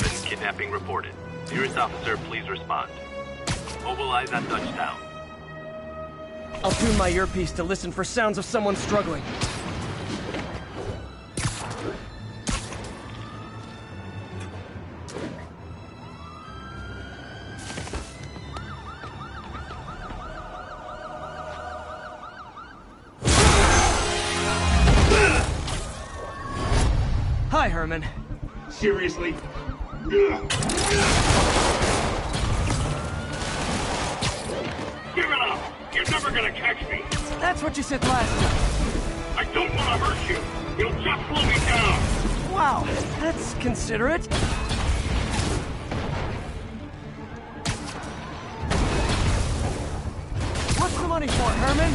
7, kidnapping reported. Nearest officer, please respond. Mobilize at touchdown. I'll tune my earpiece to listen for sounds of someone struggling. Hi, Herman. Seriously? Give it up! You're never gonna catch me! That's what you said last time. I don't want to hurt you! You'll just slow me down! Wow, that's considerate. What's the money for, Herman?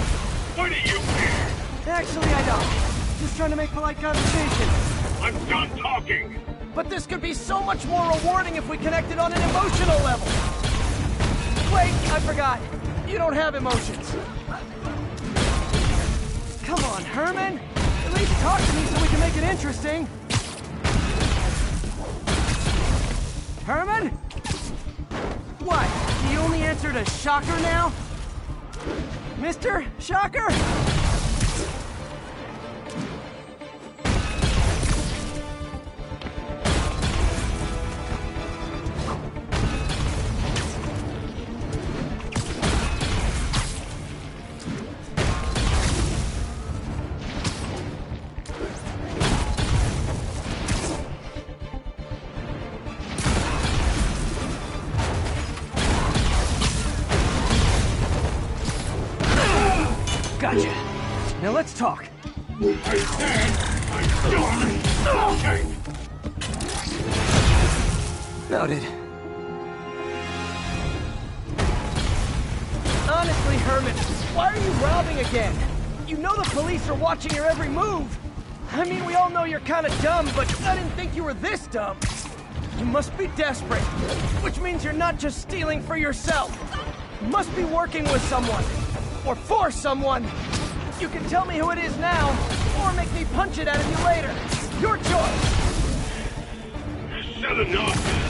Why do you care? Actually, I don't. Just trying to make polite conversation. I'm done talking! But this could be so much more rewarding if we connected on an emotional level. Wait, I forgot. You don't have emotions. Come on, Herman. At least talk to me so we can make it interesting. Herman? What? You only answered a shocker now? Mr. Shocker? Gotcha. Now let's talk. I said I'm done talking! Noted. Honestly, Herman, why are you robbing again? You know the police are watching your every move. I mean, we all know you're kind of dumb, but I didn't think you were this dumb. You must be desperate, which means you're not just stealing for yourself. You must be working with someone. Or for someone. You can tell me who it is now, or make me punch it out of you later. Your choice. Said enough!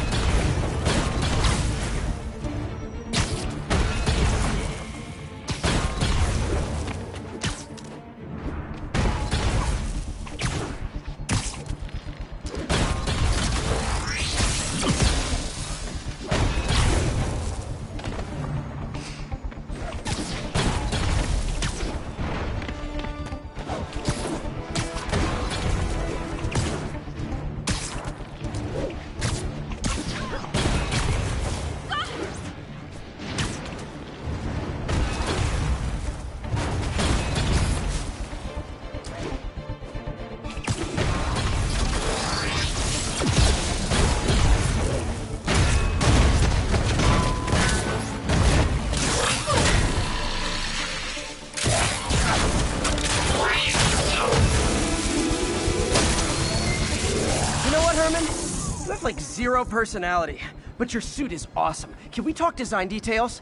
Like zero personality, but your suit is awesome. Can we talk design details?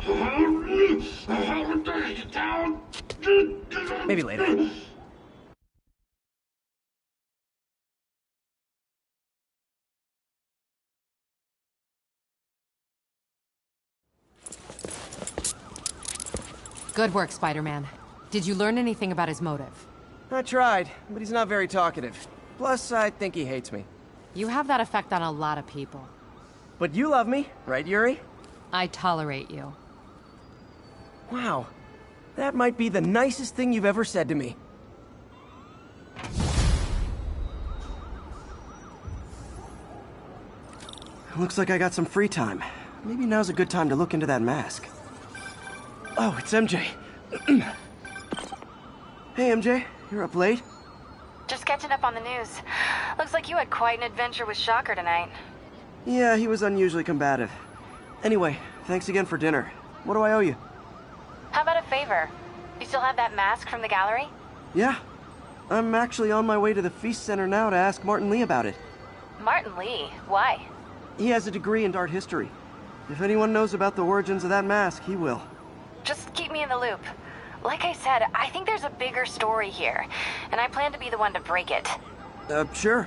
Maybe later. Good work, Spider-Man. Did you learn anything about his motive? I tried, but he's not very talkative. Plus, I think he hates me. You have that effect on a lot of people. But you love me, right, Yuri? I tolerate you. Wow. That might be the nicest thing you've ever said to me. Looks like I got some free time. Maybe now's a good time to look into that mask. Oh, it's MJ. Hey, MJ. You're up late? Just catching up on the news. Looks like you had quite an adventure with Shocker tonight. Yeah, he was unusually combative. Anyway, thanks again for dinner. What do I owe you? How about a favor? You still have that mask from the gallery? Yeah. I'm actually on my way to the Feast Center now to ask Martin Lee about it. Martin Lee? Why? He has a degree in art history. If anyone knows about the origins of that mask, he will. Just keep me in the loop. Like I said, I think there's a bigger story here, and I plan to be the one to break it. Sure.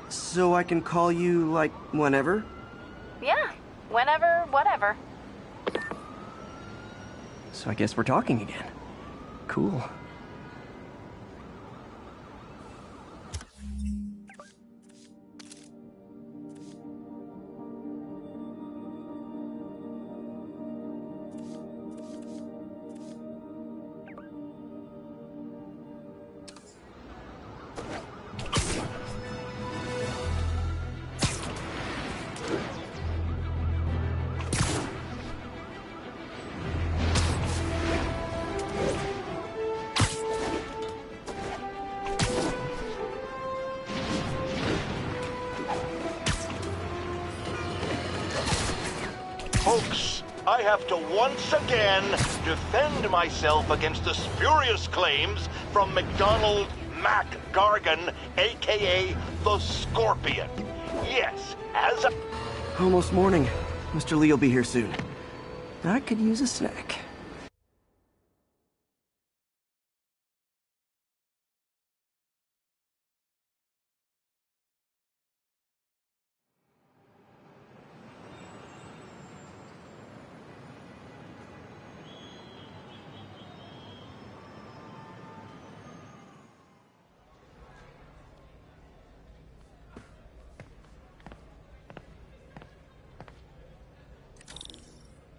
So I can call you, like, whenever? Yeah, whenever, whatever. So I guess we're talking again. Cool. Folks, I have to once again defend myself against the spurious claims from McDonald Mac Gargan, aka the Scorpion. Yes, as a... Almost morning. Mr. Lee will be here soon. I could use a snack.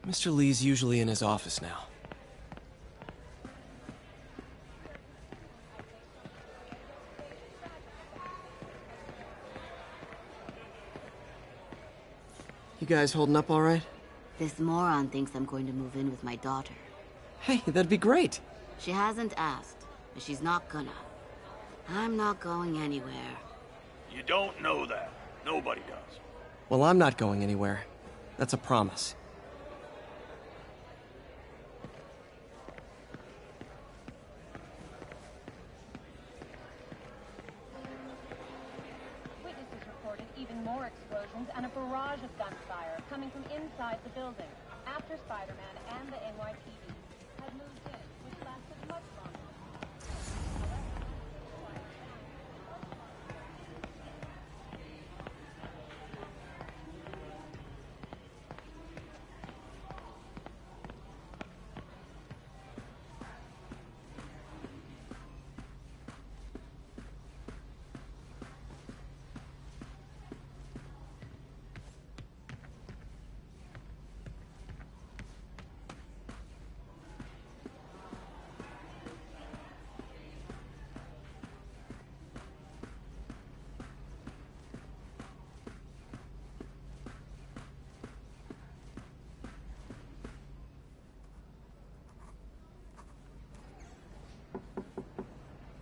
Mr. Lee's usually in his office now. You guys holding up all right? This moron thinks I'm going to move in with my daughter. Hey, that'd be great. She hasn't asked, but she's not gonna. I'm not going anywhere. You don't know that. Nobody does. Well, I'm not going anywhere. That's a promise. Witnesses reported even more explosions and a barrage of gunfire coming from inside the building after Spider-Man and the NYPD had moved in, which lasted much longer.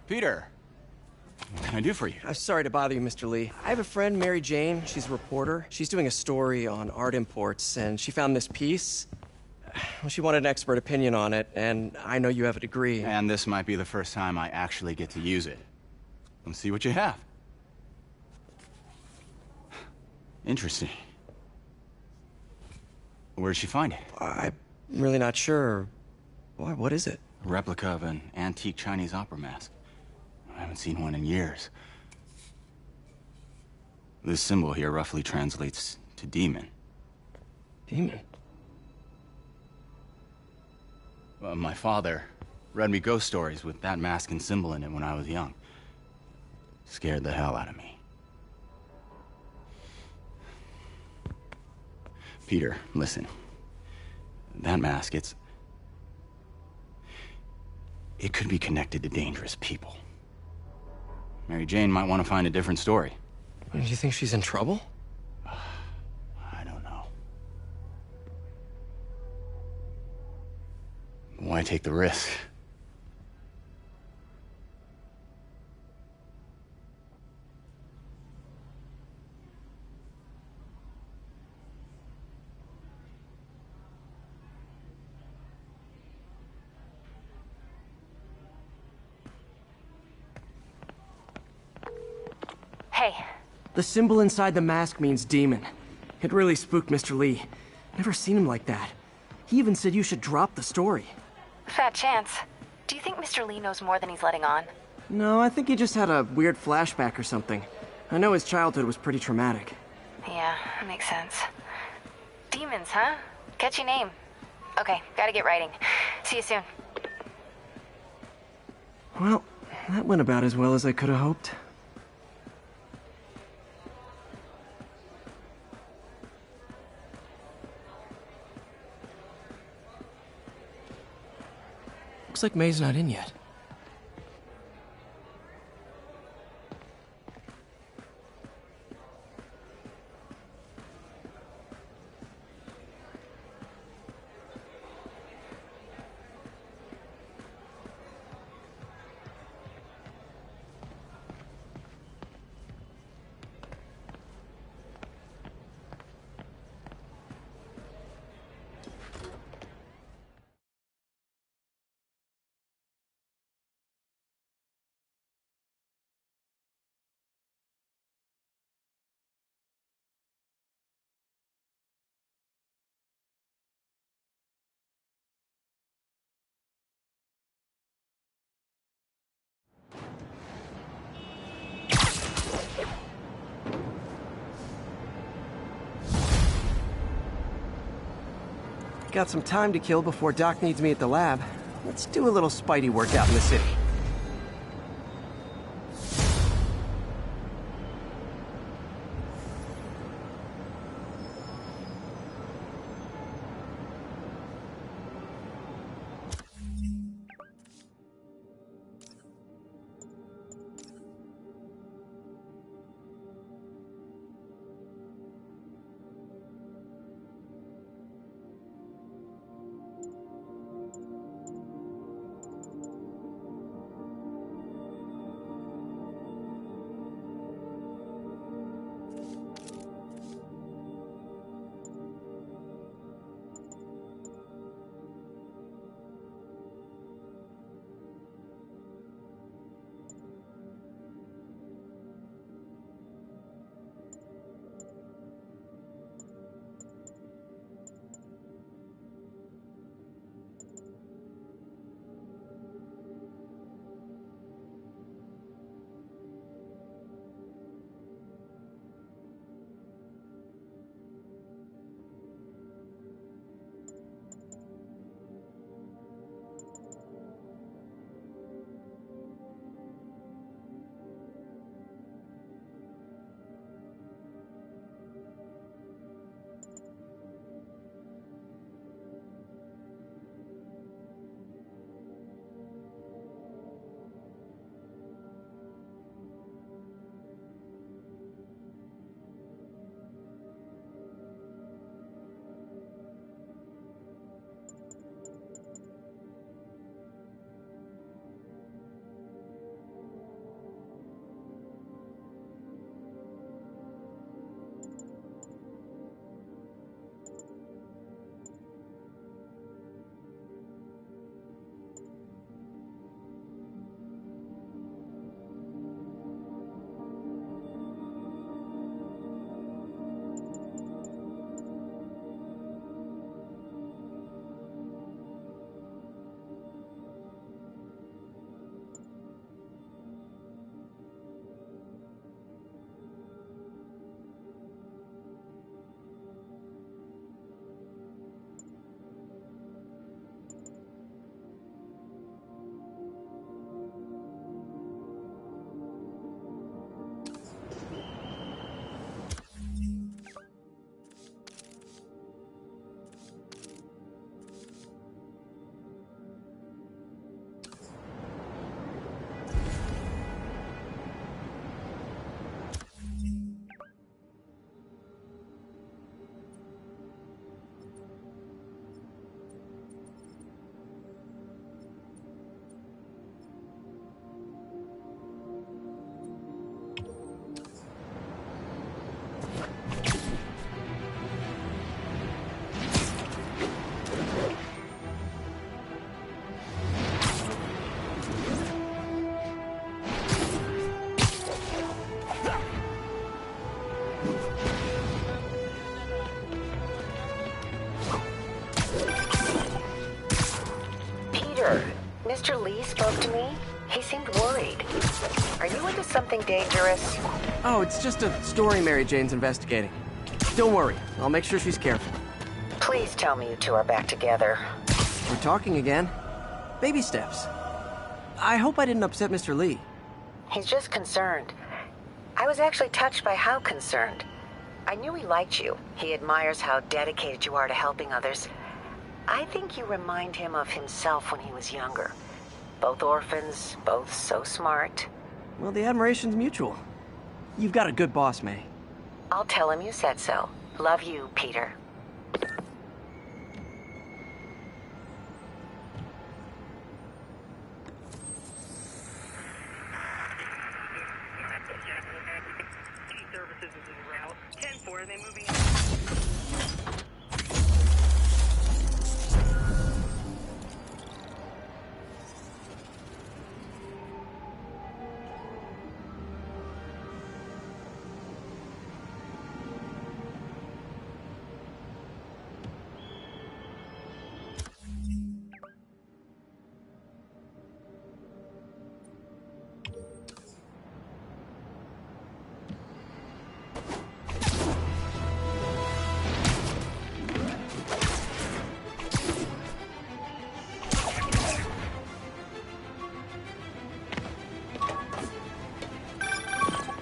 Peter, what can I do for you? I'm sorry to bother you, Mr. Lee. I have a friend, Mary Jane. She's a reporter. She's doing a story on art imports, and she found this piece. Well, she wanted an expert opinion on it, and I know you have a degree. And this might be the first time I actually get to use it. Let's see what you have. Interesting. Where'd she find it? I'm really not sure. Why, what is it? A replica of an antique Chinese opera mask. I haven't seen one in years. This symbol here roughly translates to demon. Demon? My father read me ghost stories with that mask and symbol in it when I was young. Scared the hell out of me. Peter, listen. That mask, it could be connected to dangerous people. Mary Jane might want to find a different story. Do you think she's in trouble? I don't know. Why take the risk? Hey, The symbol inside the mask means demon. It really spooked Mr. Lee. Never seen him like that. He even said you should drop the story. fat chance. Do you think Mr. Lee knows more than he's letting on? No, I think he just had a weird flashback or something. I know his childhood was pretty traumatic. Yeah, that makes sense. Demons, huh? Catchy name. Okay, gotta get writing. See you soon. Well, that went about as well as I could have hoped. Looks like May's not in yet. Got some time to kill before Doc needs me at the lab. Let's do a little Spidey work out in the city. Mr. Lee spoke to me. He seemed worried. Are you into something dangerous? Oh, it's just a story Mary Jane's investigating. Don't worry, I'll make sure she's careful. Please tell me you two are back together. We're talking again. Baby steps. I hope I didn't upset Mr. Lee. He's just concerned. I was actually touched by how concerned. I knew he liked you. He admires how dedicated you are to helping others. I think you remind him of himself when he was younger. Both orphans, both so smart. Well, the admiration's mutual. You've got a good boss, May. I'll tell him you said so. Love you, Peter.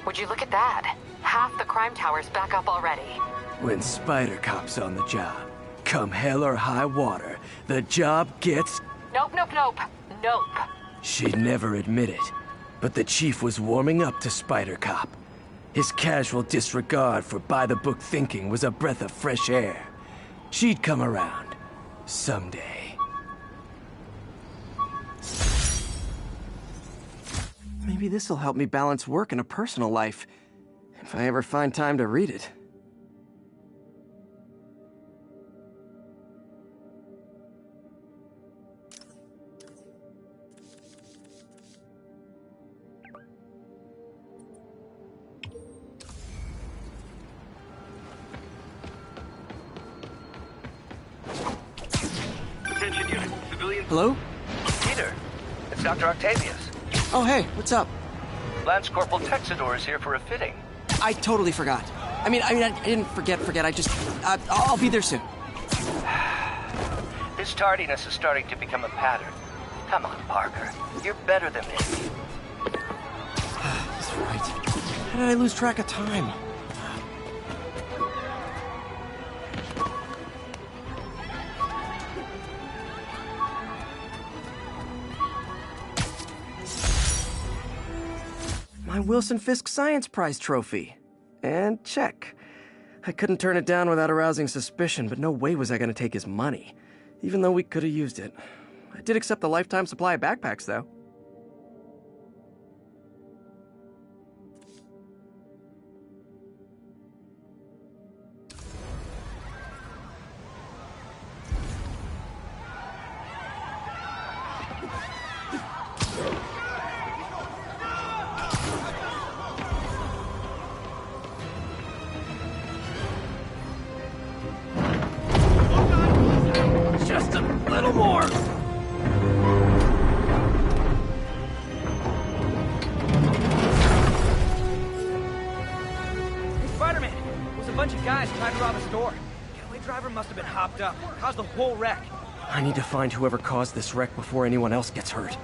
Would you look at that? Half the crime tower's back up already. When Spider Cop's on the job, come hell or high water, the job gets... Nope. She'd never admit it, but the chief was warming up to Spider Cop. His casual disregard for by-the-book thinking was a breath of fresh air. She'd come around. Someday. Maybe this'll help me balance work and a personal life, if I ever find time to read it. Attention unit, civilian... Hello? Peter, it's Dr. Octavius. Oh, hey, what's up? Lance Corporal Texador is here for a fitting. I totally forgot. I didn't forget. I'll be there soon. This tardiness is starting to become a pattern. Come on, Parker. You're better than this. That's right. How did I lose track of time? My Wilson Fisk Science Prize trophy. And check. I couldn't turn it down without arousing suspicion, but no way was I going to take his money, even though we could have used it. I did accept the lifetime supply of backpacks, though. Just a little more! Hey, Spider-Man! It was a bunch of guys trying to rob a store. Getaway driver must have been hopped up. Caused the whole wreck. I need to find whoever caused this wreck before anyone else gets hurt.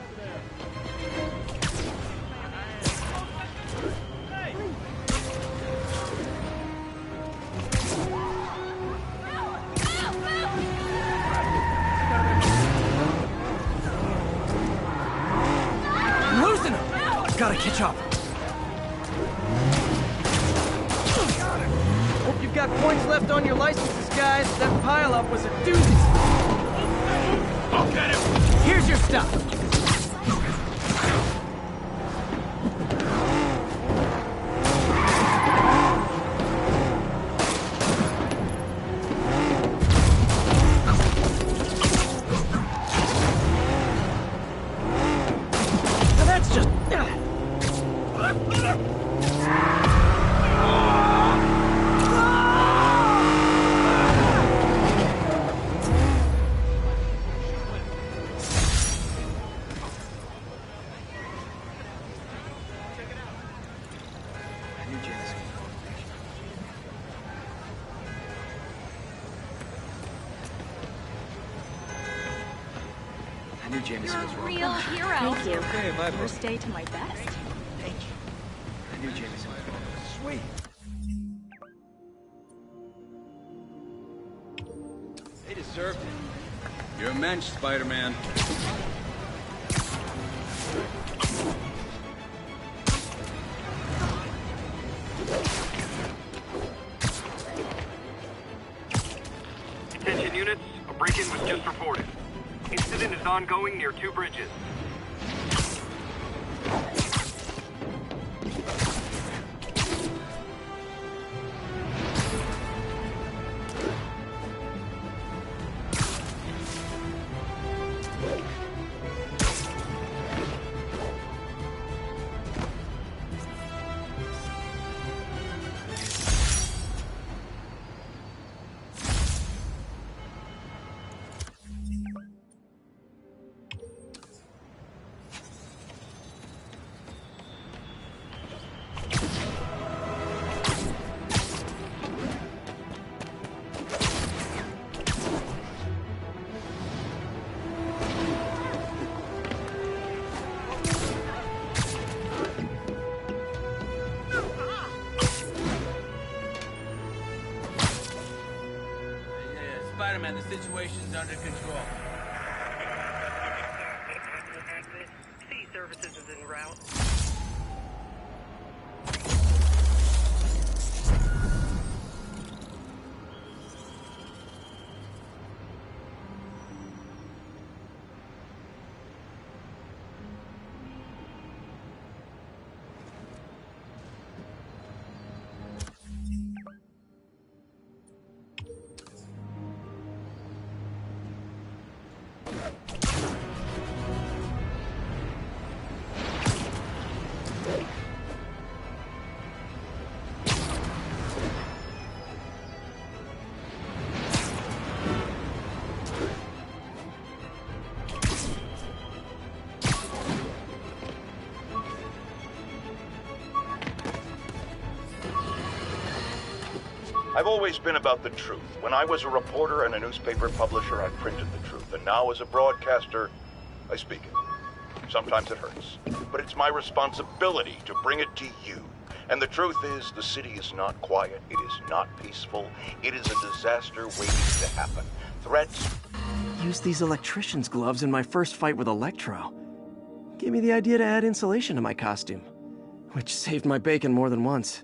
Gotta catch up. Hope you've got points left on your licenses, guys. That pileup was a doozy. I'll get him! Here's your stuff. Now that's just... knew Jameson You're was a wrong. real hero. Thank you. Okay, my book. First day to my best. Thank you. I knew Jameson was wrong. Sweet. They deserved it. You're a mensch, Spider-Man. Attention units, a break-in was just reported. Incident is ongoing near 2 bridges. Spider-Man, the situation's under control. Sea services is en route. I've always been about the truth. When I was a reporter and a newspaper publisher, I printed the truth. And now as a broadcaster, I speak it. Sometimes it hurts. But it's my responsibility to bring it to you. And the truth is, the city is not quiet. It is not peaceful. It is a disaster waiting to happen. Threats. Used these electrician's gloves in my first fight with Electro. Gave me the idea to add insulation to my costume, which saved my bacon more than once.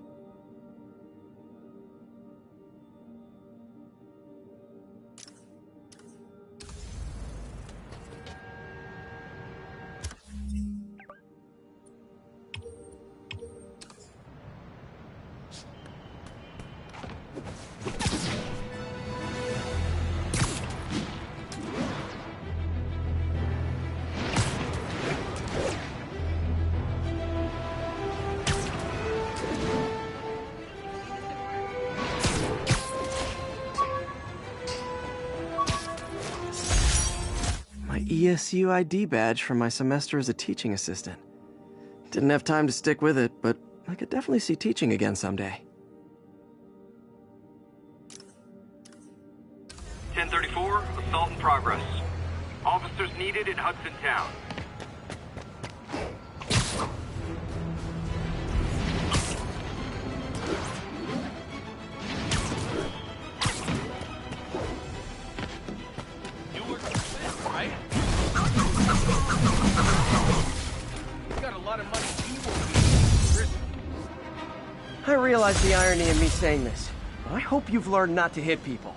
ESU ID badge from my semester as a teaching assistant. Didn't have time to stick with it, but I could definitely see teaching again someday. 1034, assault in progress. Officers needed in Hudson Town. I realize the irony in me saying this, but I hope you've learned not to hit people.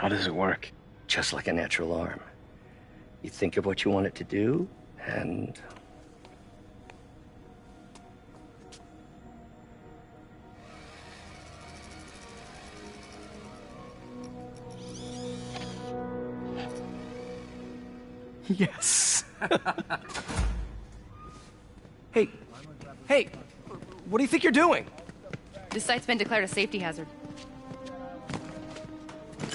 How does it work? Just like a natural arm. You think of what you want it to do, and... Yes. Hey, what do you think you're doing? This site's been declared a safety hazard.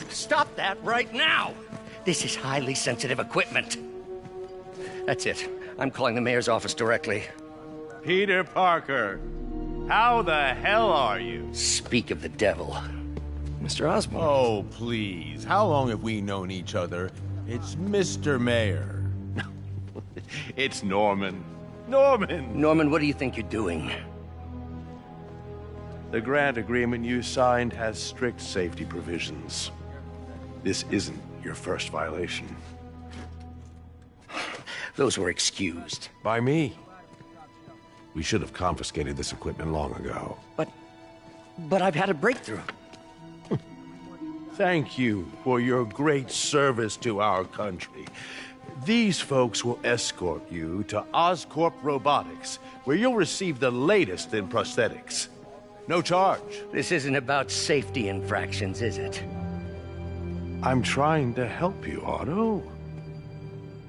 Stop that right now! This is highly sensitive equipment. That's it. I'm calling the mayor's office directly. Peter Parker, how the hell are you? Speak of the devil. Mr. Osborn. Oh, please. How long have we known each other? It's Mr. Mayor. It's Norman. Norman, what do you think you're doing? The grant agreement you signed has strict safety provisions. This isn't your first violation. Those were excused. By me. We should have confiscated this equipment long ago. But I've had a breakthrough. Thank you for your great service to our country. These folks will escort you to Oscorp Robotics, where you'll receive the latest in prosthetics. No charge. This isn't about safety infractions, is it? I'm trying to help you, Otto.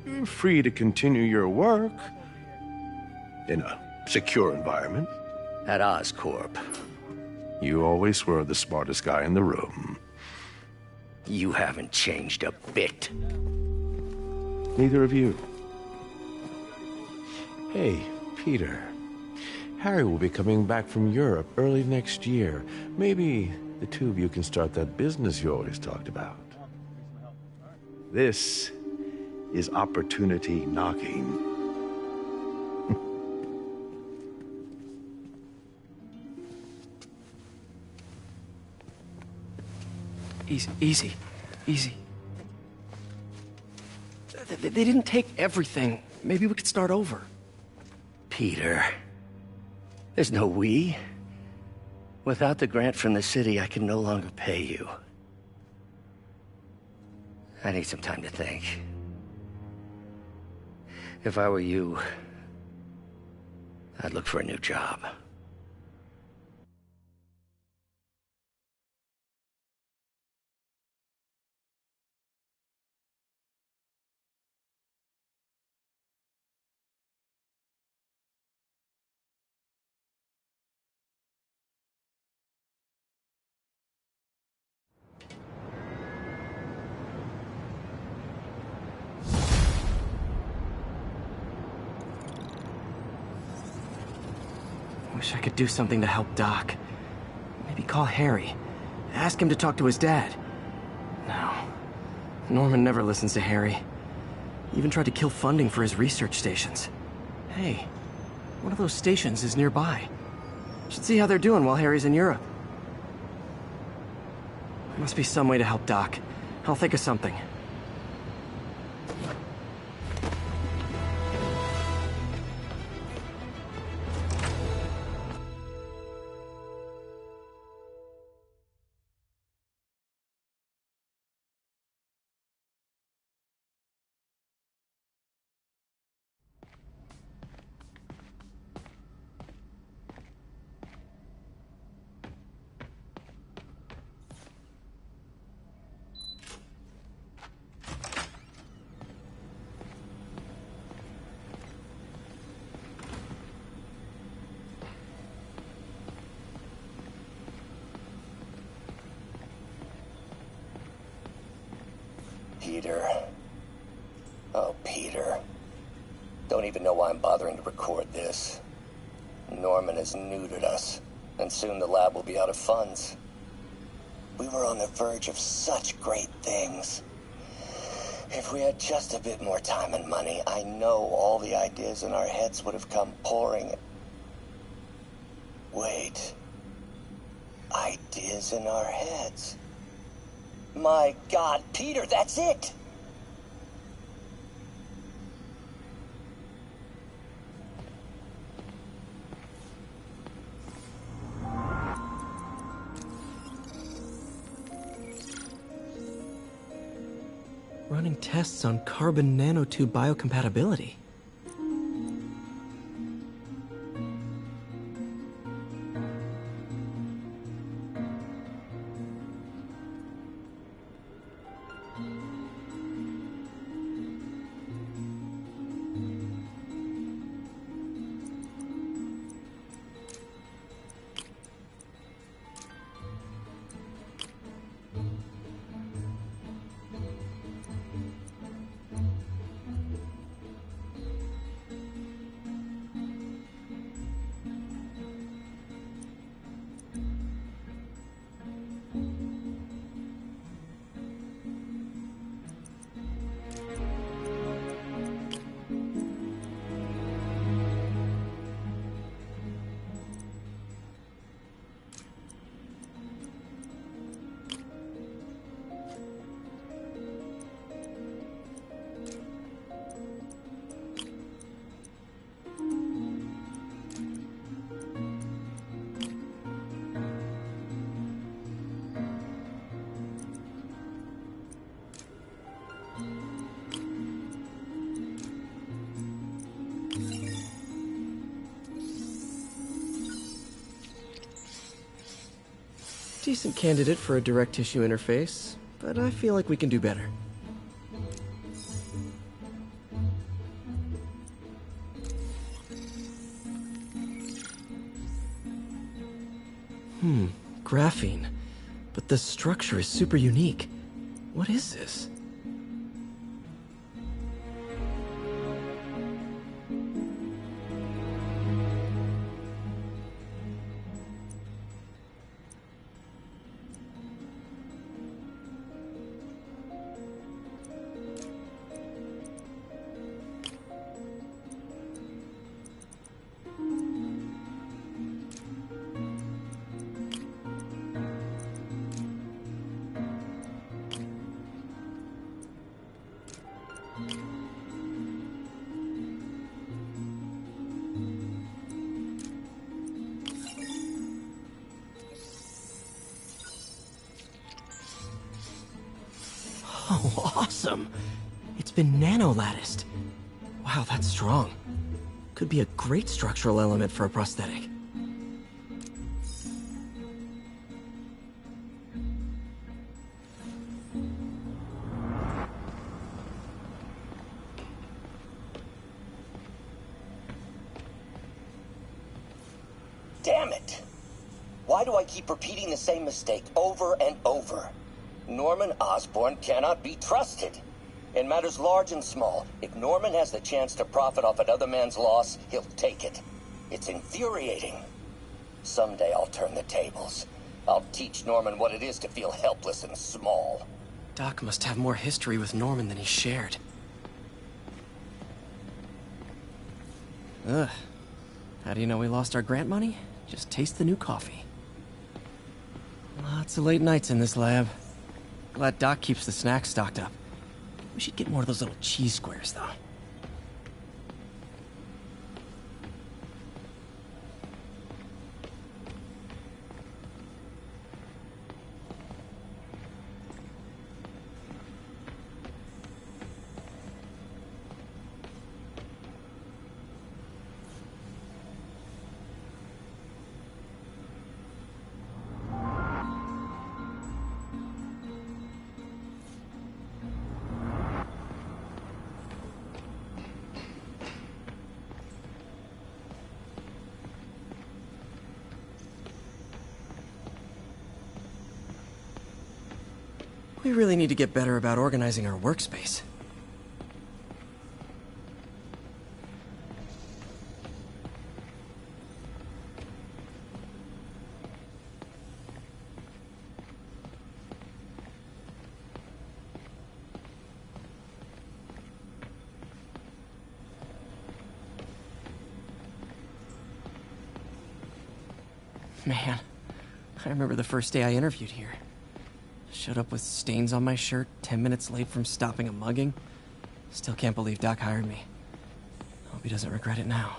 You're free to continue your work in a secure environment. At Oscorp. You always were the smartest guy in the room. You haven't changed a bit. Neither of you. Hey, Peter. Harry will be coming back from Europe early next year. Maybe the two of you can start that business you always talked about. This is opportunity knocking. Easy. They didn't take everything. Maybe we could start over. Peter, there's no we. Without the grant from the city, I can no longer pay you. I need some time to think. If I were you, I'd look for a new job. Wish I could do something to help Doc. Maybe call Harry. Ask him to talk to his dad. No. Norman never listens to Harry. He even tried to kill funding for his research stations. Hey, one of those stations is nearby. Should see how they're doing while Harry's in Europe. There must be some way to help Doc. I'll think of something. Peter. Oh, Peter. Don't even know why I'm bothering to record this. Norman has neutered us, and soon the lab will be out of funds. We were on the verge of such great things. If we had just a bit more time and money, I know all the ideas in our heads would have come pouring. Wait. Ideas in our heads. My God, Peter, that's it! Running tests on carbon nanotube biocompatibility. Decent candidate for a direct tissue interface, but I feel like we can do better. Graphene. But the structure is super unique. What is this? Oh, awesome! It's been nano-latticed. Wow, that's strong. Could be a great structural element for a prosthetic. Damn it! Why do I keep repeating the same mistake over and over? Norman Osborn cannot be trusted. In matters large and small, if Norman has the chance to profit off another man's loss, he'll take it. It's infuriating. Someday I'll turn the tables. I'll teach Norman what it is to feel helpless and small. Doc must have more history with Norman than he shared. Ugh. How do you know we lost our grant money? Just taste the new coffee. Lots of late nights in this lab. Glad Doc keeps the snacks stocked up. We should get more of those little cheese squares, though. We really need to get better about organizing our workspace. Man, I remember the first day I interviewed here. Showed up with stains on my shirt, 10 minutes late from stopping a mugging. Still can't believe Doc hired me. Hope he doesn't regret it now.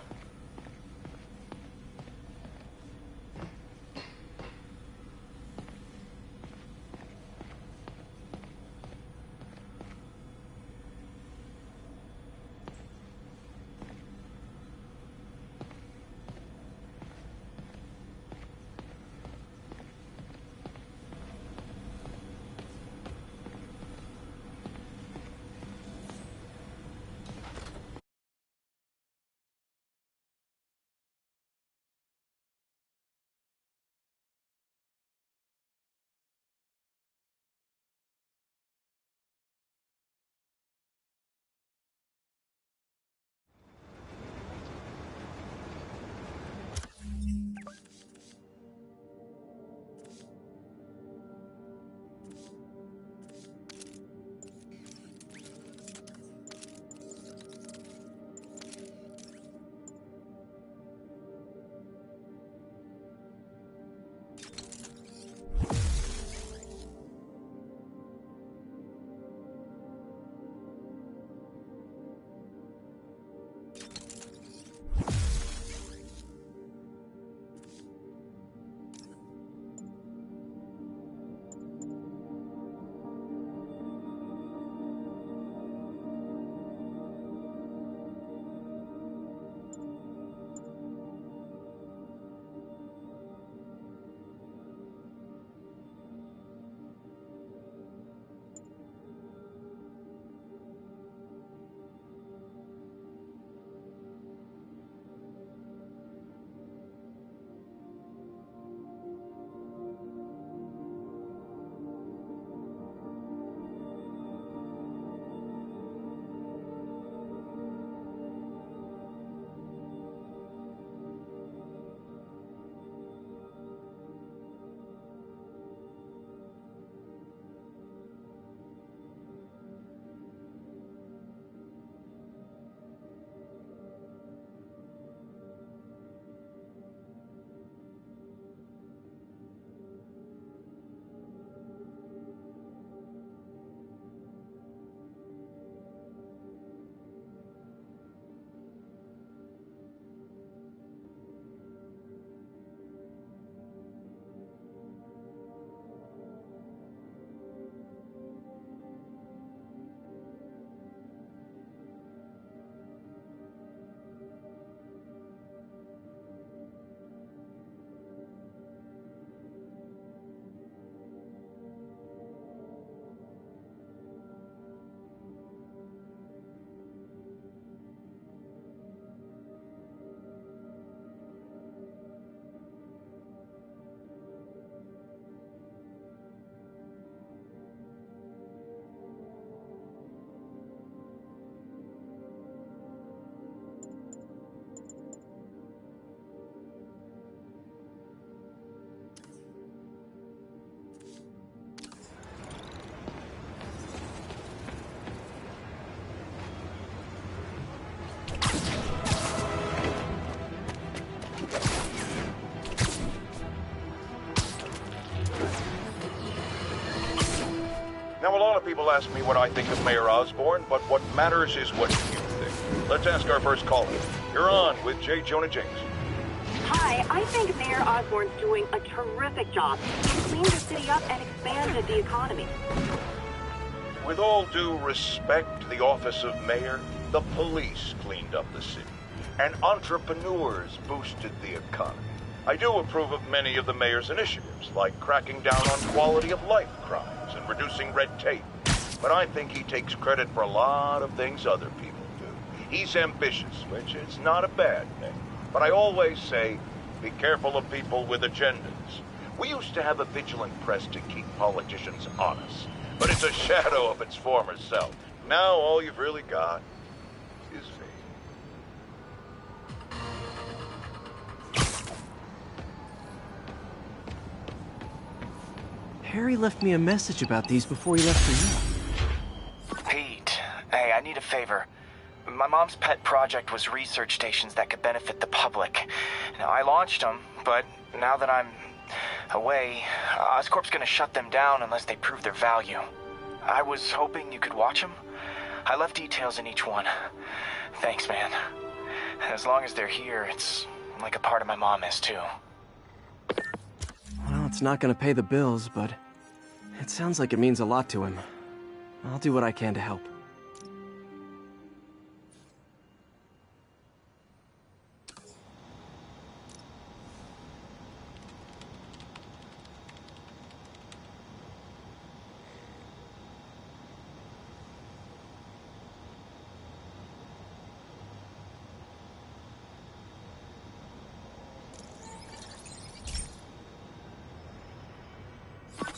Now, a lot of people ask me what I think of Mayor Osborn, but what matters is what you think. Let's ask our first caller. You're on with J. Jonah James. Hi, I think Mayor Osborn's doing a terrific job. He's cleaned the city up and expanded the economy. With all due respect to the office of mayor, the police cleaned up the city, and entrepreneurs boosted the economy. I do approve of many of the mayor's initiatives, like cracking down on quality-of-life crimes and reducing red tape. But I think he takes credit for a lot of things other people do. He's ambitious, which is not a bad thing. But I always say, be careful of people with agendas. We used to have a vigilant press to keep politicians honest, but it's a shadow of its former self. Now all you've really got is me. Harry left me a message about these before he left for you. Pete, hey, I need a favor. My mom's pet project was research stations that could benefit the public. Now, I launched them, but now that I'm away, Oscorp's gonna shut them down unless they prove their value. I was hoping you could watch them. I left details in each one. Thanks, man. As long as they're here, it's like a part of my mom is, too. Well, it's not gonna pay the bills, but it sounds like it means a lot to him. I'll do what I can to help.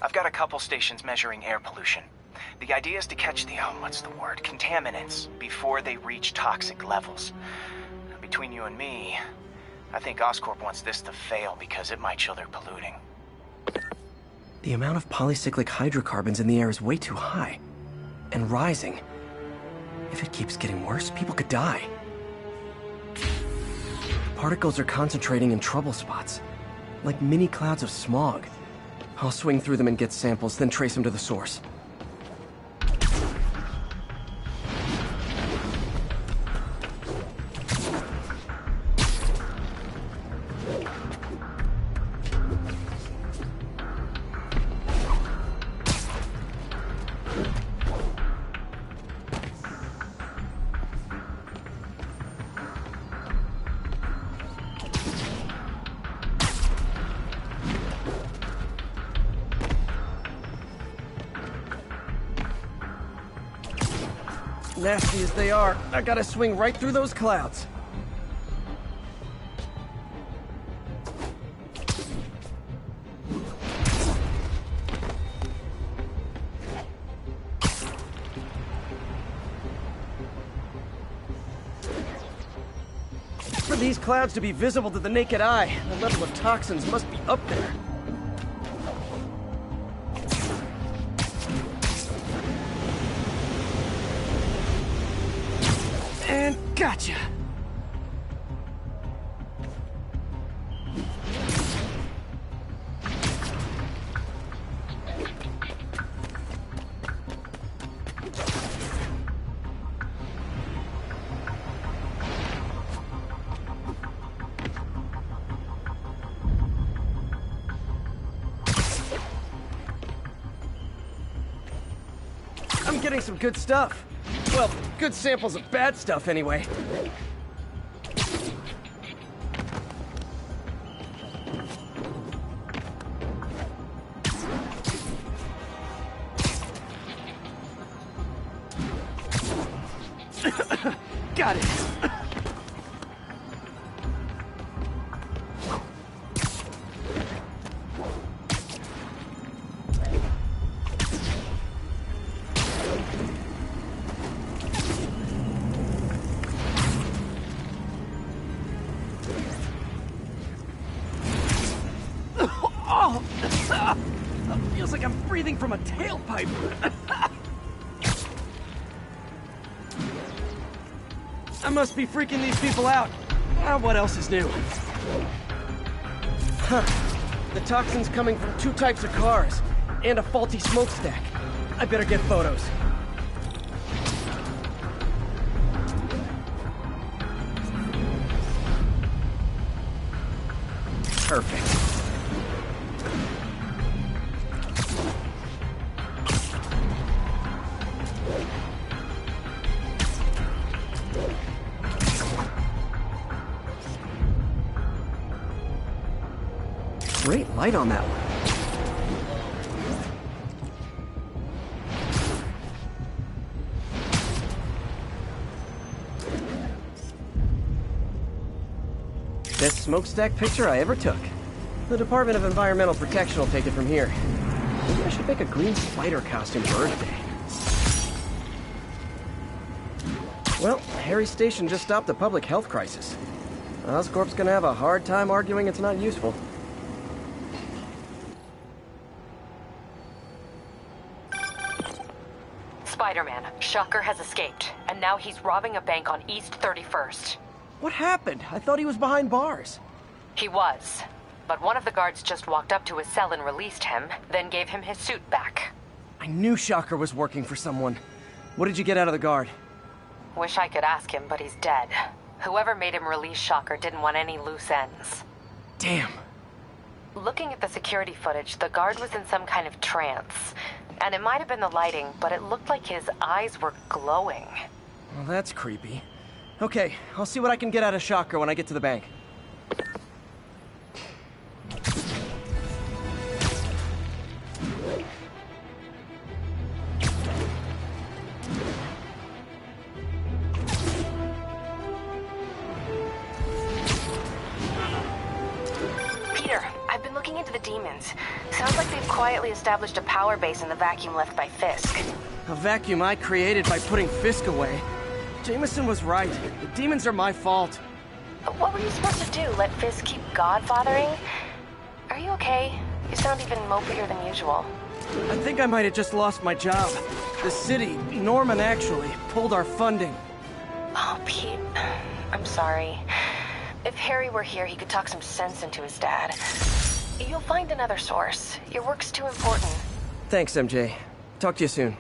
I've got a couple stations measuring air pollution. The idea is to catch the, contaminants before they reach toxic levels. Between you and me, I think Oscorp wants this to fail because it might show they're polluting. The amount of polycyclic hydrocarbons in the air is way too high. And rising. If it keeps getting worse, people could die. The particles are concentrating in trouble spots, like mini clouds of smog. I'll swing through them and get samples, then trace them to the source. Nasty as they are, I gotta swing right through those clouds. For these clouds to be visible to the naked eye, the level of toxins must be up there. And gotcha! I'm getting some good stuff. Well, good samples of bad stuff, anyway. Got it. Feels like I'm breathing from a tailpipe. I must be freaking these people out. What else is new? Huh. The toxin's coming from two types of cars, and a faulty smokestack. I better get photos. Perfect. Great light on that one. Best smokestack picture I ever took. The Department of Environmental Protection will take it from here. Maybe I should make a green spider costume for Earth Day. Well, Harry Station just stopped a public health crisis. Oscorp's gonna have a hard time arguing it's not useful. Spider-Man, Shocker has escaped, and now he's robbing a bank on East 31st. What happened? I thought he was behind bars. He was, but one of the guards just walked up to his cell and released him, then gave him his suit back. I knew Shocker was working for someone. What did you get out of the guard? Wish I could ask him, but he's dead. Whoever made him release Shocker didn't want any loose ends. Damn. Looking at the security footage, the guard was in some kind of trance. And it might have been the lighting, but it looked like his eyes were glowing. Well, that's creepy. Okay, I'll see what I can get out of Shocker when I get to the bank. Peter, I've been looking into the demons. Sounds like they've quietly established a power base in the vacuum left by Fisk. A vacuum I created by putting Fisk away. Jameson was right. The demons are my fault. What were you supposed to do? Let Fisk keep godfathering? Are you okay? You sound even mopier than usual. I think I might have just lost my job. The city, Norman actually, pulled our funding. Oh, Pete. I'm sorry. If Harry were here, he could talk some sense into his dad. You'll find another source. Your work's too important. Thanks, MJ. Talk to you soon.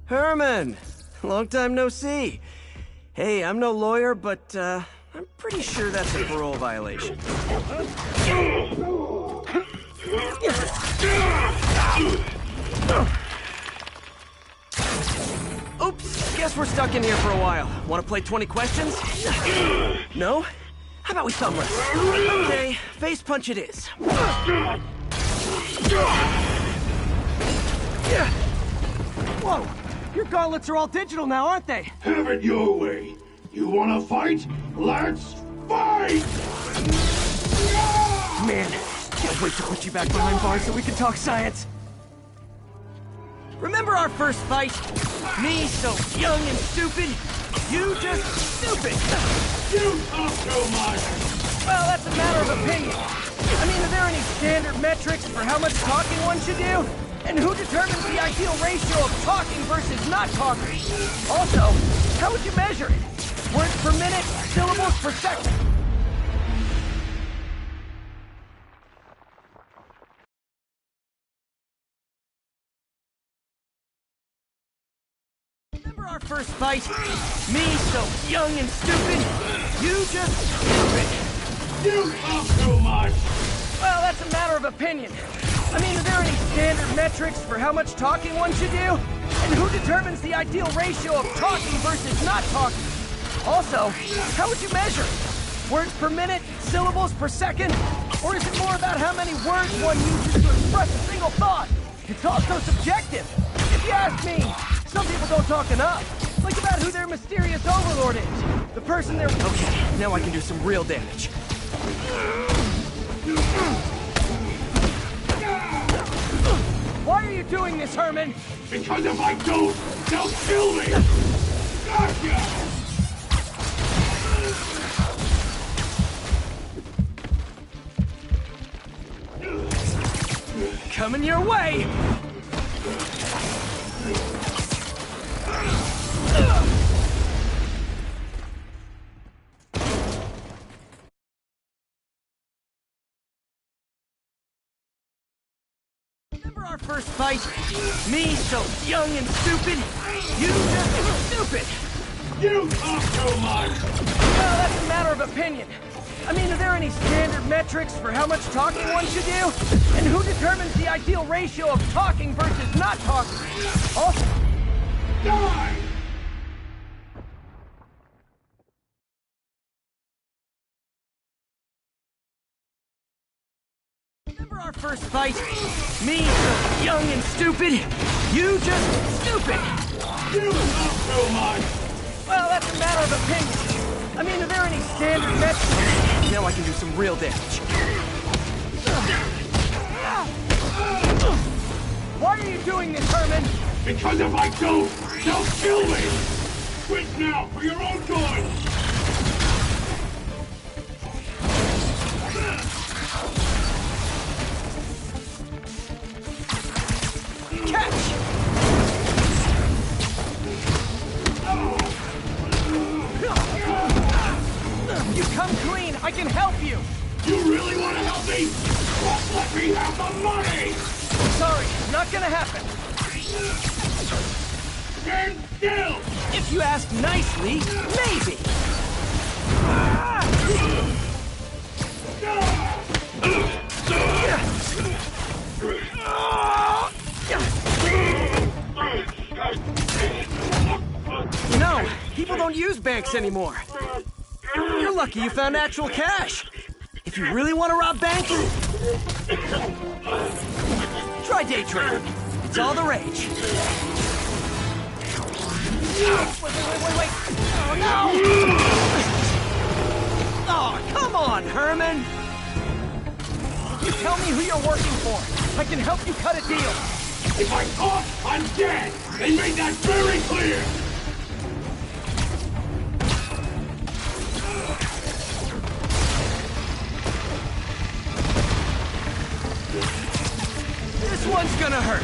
Herman! Long time no see. Hey, I'm no lawyer, but, I'm pretty sure that's a parole violation. Oops, guess we're stuck in here for a while. Want to play 20 questions? No? How about we thumb wrestle? Okay, face punch it is. Whoa! Your gauntlets are all digital now, aren't they? Have it your way. You wanna fight? Let's fight! Man, can't wait to put you back behind bars so we can talk science. Remember our first fight? Me so young and stupid, you just stupid. You talk too much. Well, that's a matter of opinion. I mean, are there any standard metrics for how much talking one should do? And who determines the ideal ratio of talking versus not talking? Also, how would you measure it? Words per minute, syllables per second. Remember our first fight? Me so young and stupid, you just stupid. You talk too much. Well, that's a matter of opinion. I mean, are there any standard metrics for how much talking one should do? And who determines the ideal ratio of talking versus not talking? Also, how would you measure? Words per minute? Syllables per second? Or is it more about how many words one uses to express a single thought? It's also subjective. If you ask me, some people don't talk enough. Like about who their mysterious overlord is. The person they're... Okay, now I can do some real damage. Why are you doing this, Herman? Because if I don't, they'll kill me! Gotcha! Coming your way! Remember our first fight? Me, so young and stupid. You just stupid. You talk too much! Well, that's a matter of opinion. I mean, are there any standard metrics for how much talking one should do? And who determines the ideal ratio of talking versus not talking? Also... Die! Remember our first fight? Me, so young and stupid. You just stupid. You talk too much! Well, that's a matter of opinion. I mean, are there any standard metrics? Now I can do some real damage. Why are you doing this, Herman? Because if I don't, they'll kill me! Quit now, for your own good! Catch! You come clean, I can help you! You really want to help me? Just let me have the money! Sorry, not gonna happen. Stand still! If you ask nicely, maybe. You know, people don't use banks anymore. You're lucky you found actual cash. If you really want to rob banks, try day trading. It's all the rage. Wait. Oh, no! Oh, come on, Herman! You tell me who you're working for. I can help you cut a deal. If I talk, I'm dead! They made that very clear! This one's gonna hurt.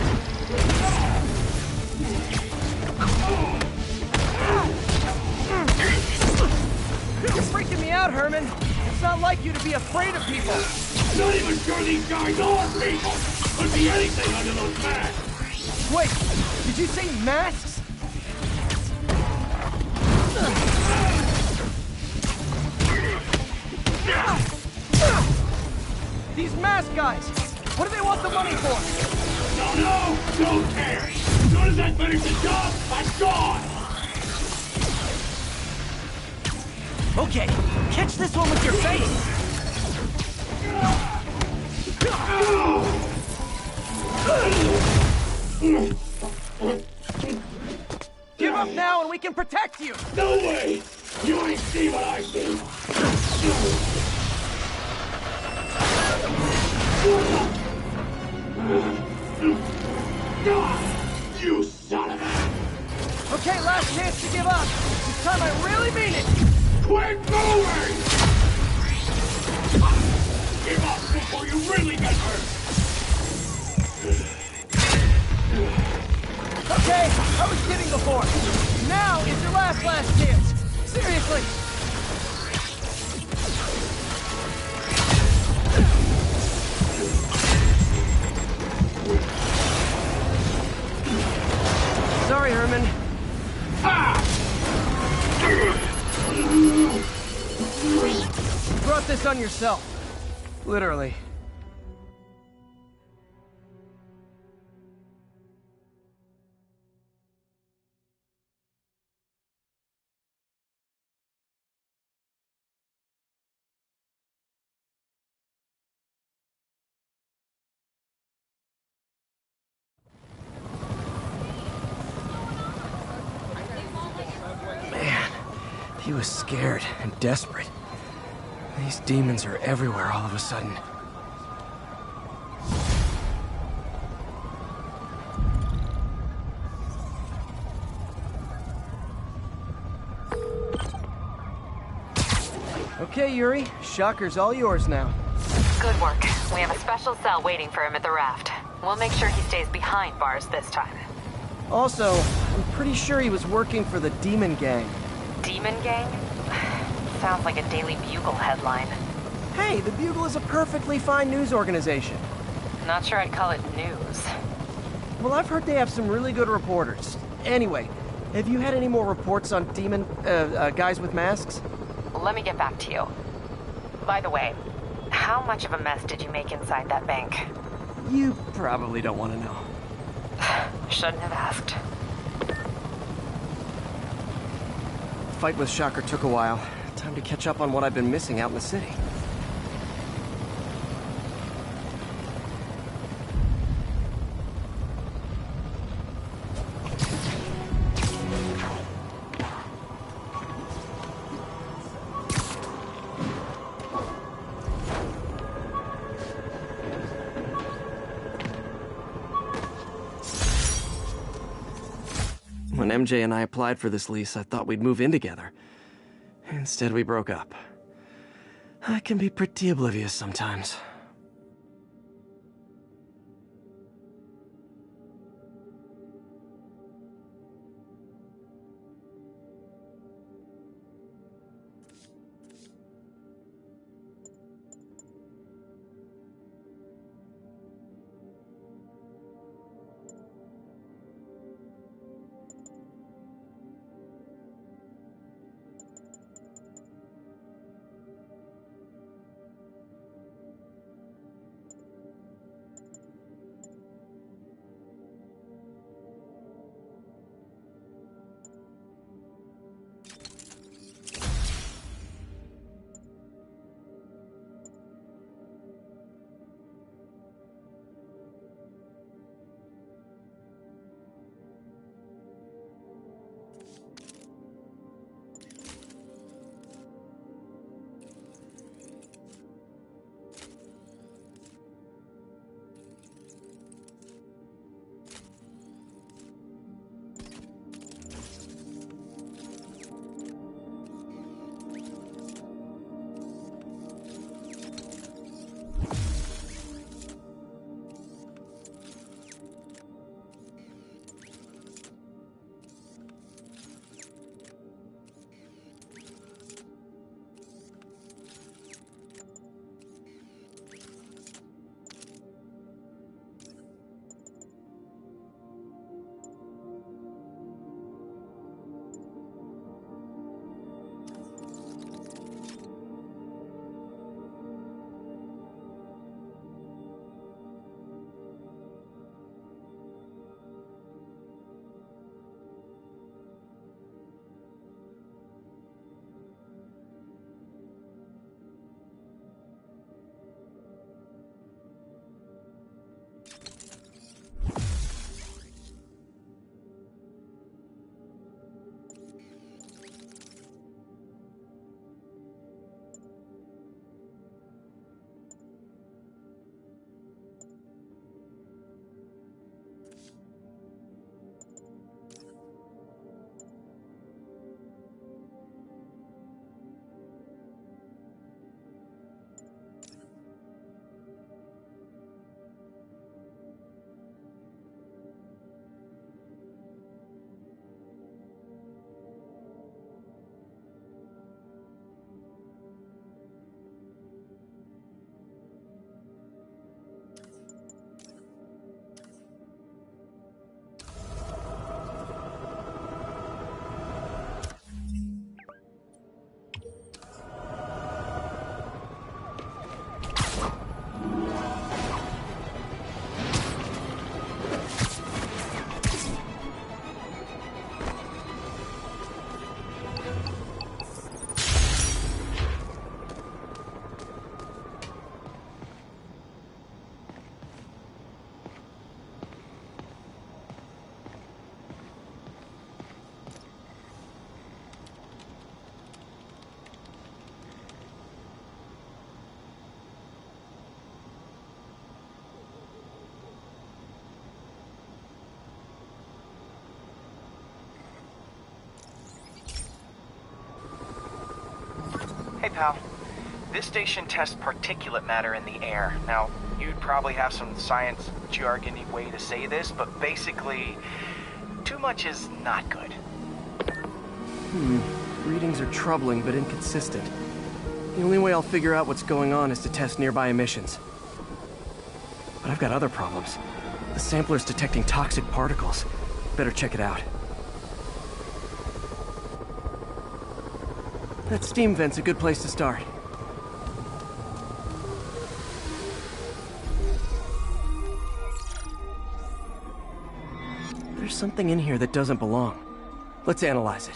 You're freaking me out, Herman. It's not like you to be afraid of people. Not even sure these guys are people! Could be anything under those masks! Wait, did you say masks? These mask guys, what do they want the money for? Don't care! As soon as I finish the job, I'm gone! Okay, catch this one with your face! Give up now and we can protect you! No way! You ain't see what I see! You son of a... Okay, last chance to give up. This time I really mean it! Quit moving! Give up before you really get hurt! Okay, I was kidding before. Now is your last chance. Seriously. Sorry, Herman. You brought this on yourself. Literally. He was scared and desperate. These demons are everywhere all of a sudden. Okay, Yuri. Shocker's all yours now. Good work. We have a special cell waiting for him at the raft. We'll make sure he stays behind bars this time. Also, I'm pretty sure he was working for the Demon Gang. Demon Gang? Sounds like a Daily Bugle headline. Hey, the Bugle is a perfectly fine news organization. Not sure I'd call it news. Well, I've heard they have some really good reporters. Anyway, have you had any more reports on demon, guys with masks? Let me get back to you. By the way, how much of a mess did you make inside that bank? You probably don't want to know. Shouldn't have asked. Fight with Shocker took a while. Time to catch up on what I've been missing out in the city. When MJ and I applied for this lease, I thought we'd move in together. Instead, we broke up. I can be pretty oblivious sometimes. pal. This station tests particulate matter in the air. Now, you'd probably have some science jargony way to say this, but basically, too much is not good. Readings are troubling but inconsistent. The only way I'll figure out what's going on is to test nearby emissions. But I've got other problems. The sampler's detecting toxic particles. Better check it out. That steam vent's a good place to start. There's something in here that doesn't belong. Let's analyze it.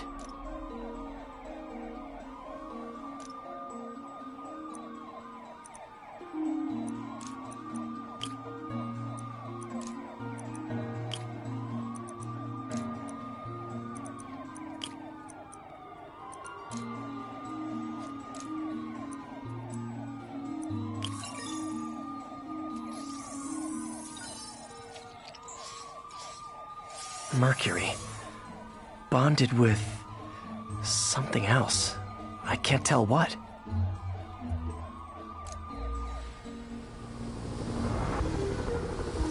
Mercury. Bonded with something else. I can't tell what.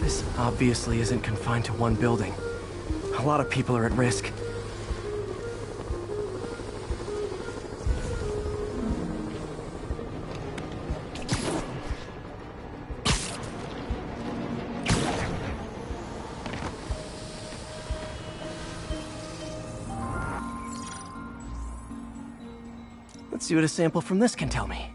This obviously isn't confined to one building. A lot of people are at risk. Let's see what a sample from this can tell me.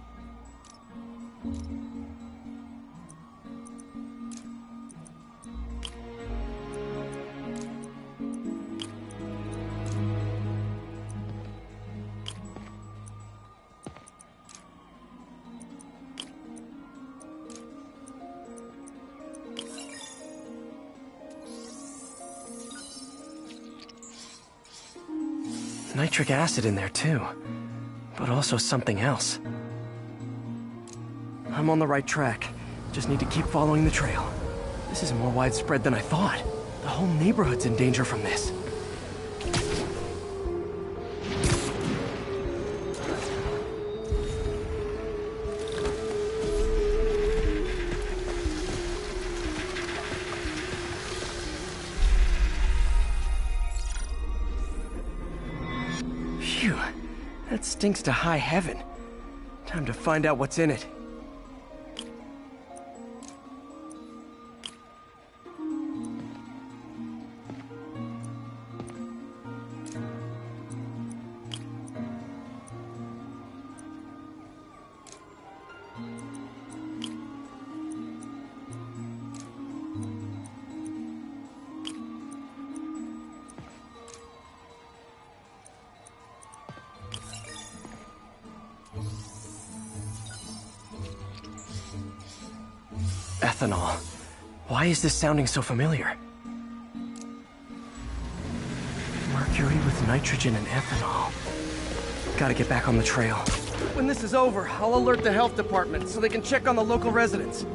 Nitric acid in there too. But also something else. I'm on the right track. Just need to keep following the trail. This is more widespread than I thought. The whole neighborhood's in danger from this. Phew. That stinks to high heaven. Time to find out what's in it. Ethanol. Why is this sounding so familiar? Mercury with nitrogen and ethanol. Gotta get back on the trail. When this is over, I'll alert the health department so they can check on the local residents.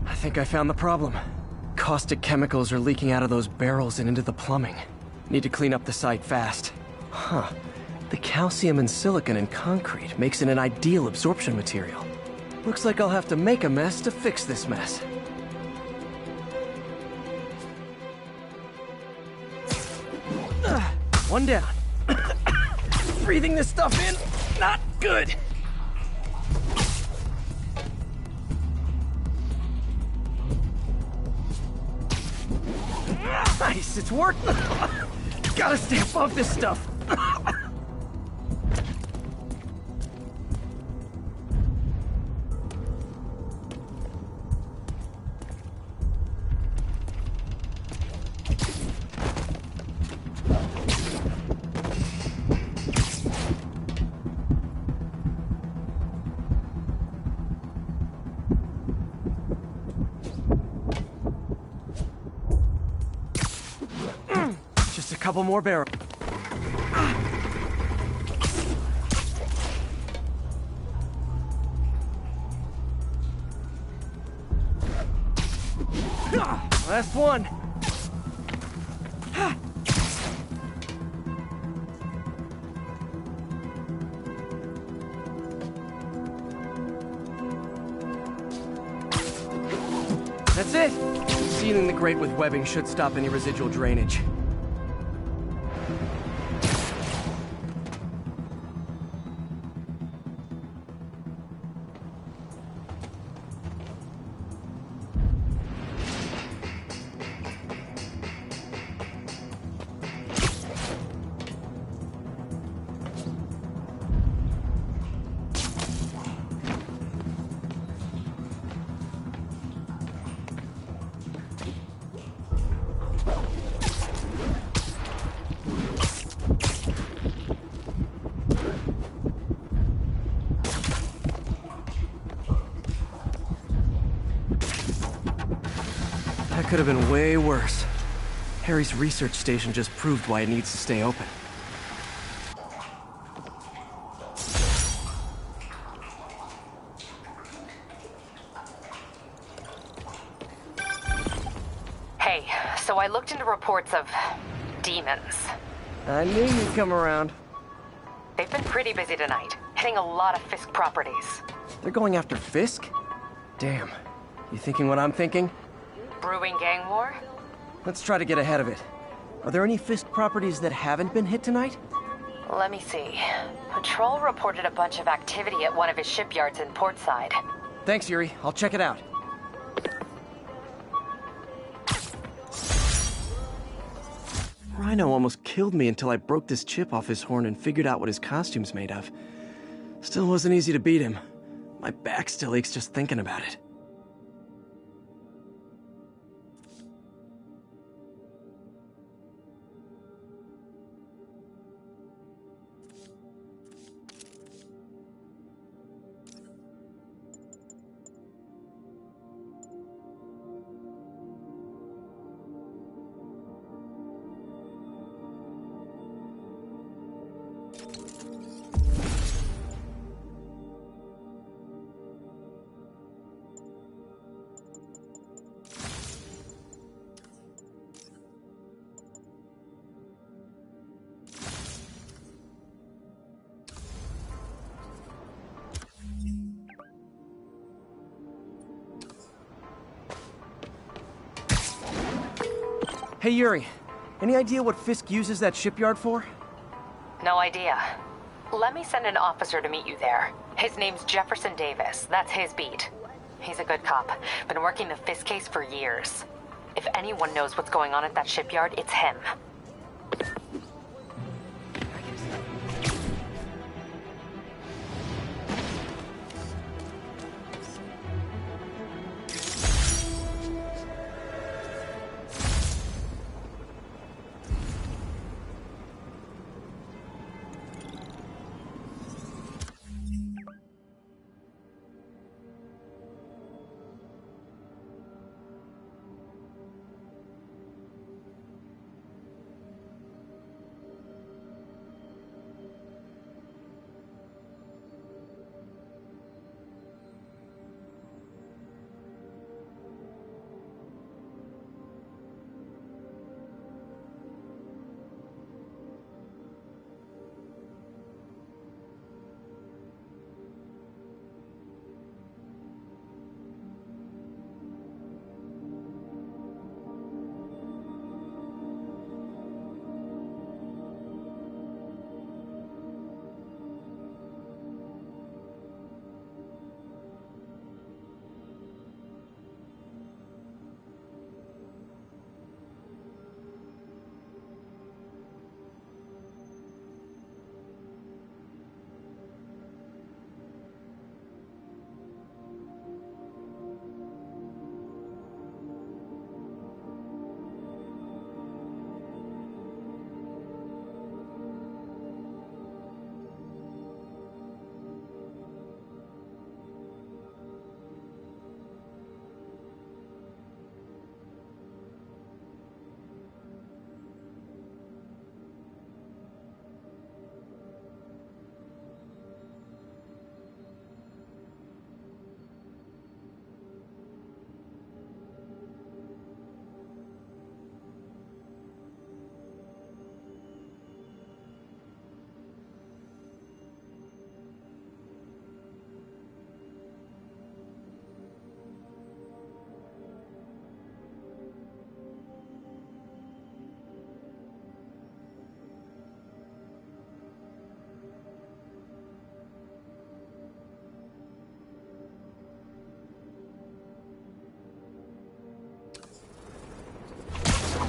I think I found the problem. Caustic chemicals are leaking out of those barrels and into the plumbing. Need to clean up the site fast. Huh. The calcium and silicon in concrete makes it an ideal absorption material. Looks like I'll have to make a mess to fix this mess. One down. Breathing this stuff in, not good. Nice, it's working. Gotta stay above this stuff. Just a couple more barrels. Last one. That's it! Sealing the grate with webbing should stop any residual drainage. That could have been way worse. Harry's research station just proved why it needs to stay open. Hey, so I looked into reports of demons. I knew you'd come around. They've been pretty busy tonight, hitting a lot of Fisk properties. They're going after Fisk? Damn. You thinking what I'm thinking? Brewing gang war? Let's try to get ahead of it. Are there any Fisk properties that haven't been hit tonight? Let me see. Patrol reported a bunch of activity at one of his shipyards in Portside. Thanks, Yuri. I'll check it out. Rhino almost killed me until I broke this chip off his horn and figured out what his costume's made of. Still wasn't easy to beat him. My back still aches just thinking about it. Hey, Yuri. Any idea what Fisk uses that shipyard for? No idea. Let me send an officer to meet you there. His name's Jefferson Davis. That's his beat. He's a good cop. Been working the Fisk case for years. If anyone knows what's going on at that shipyard, it's him.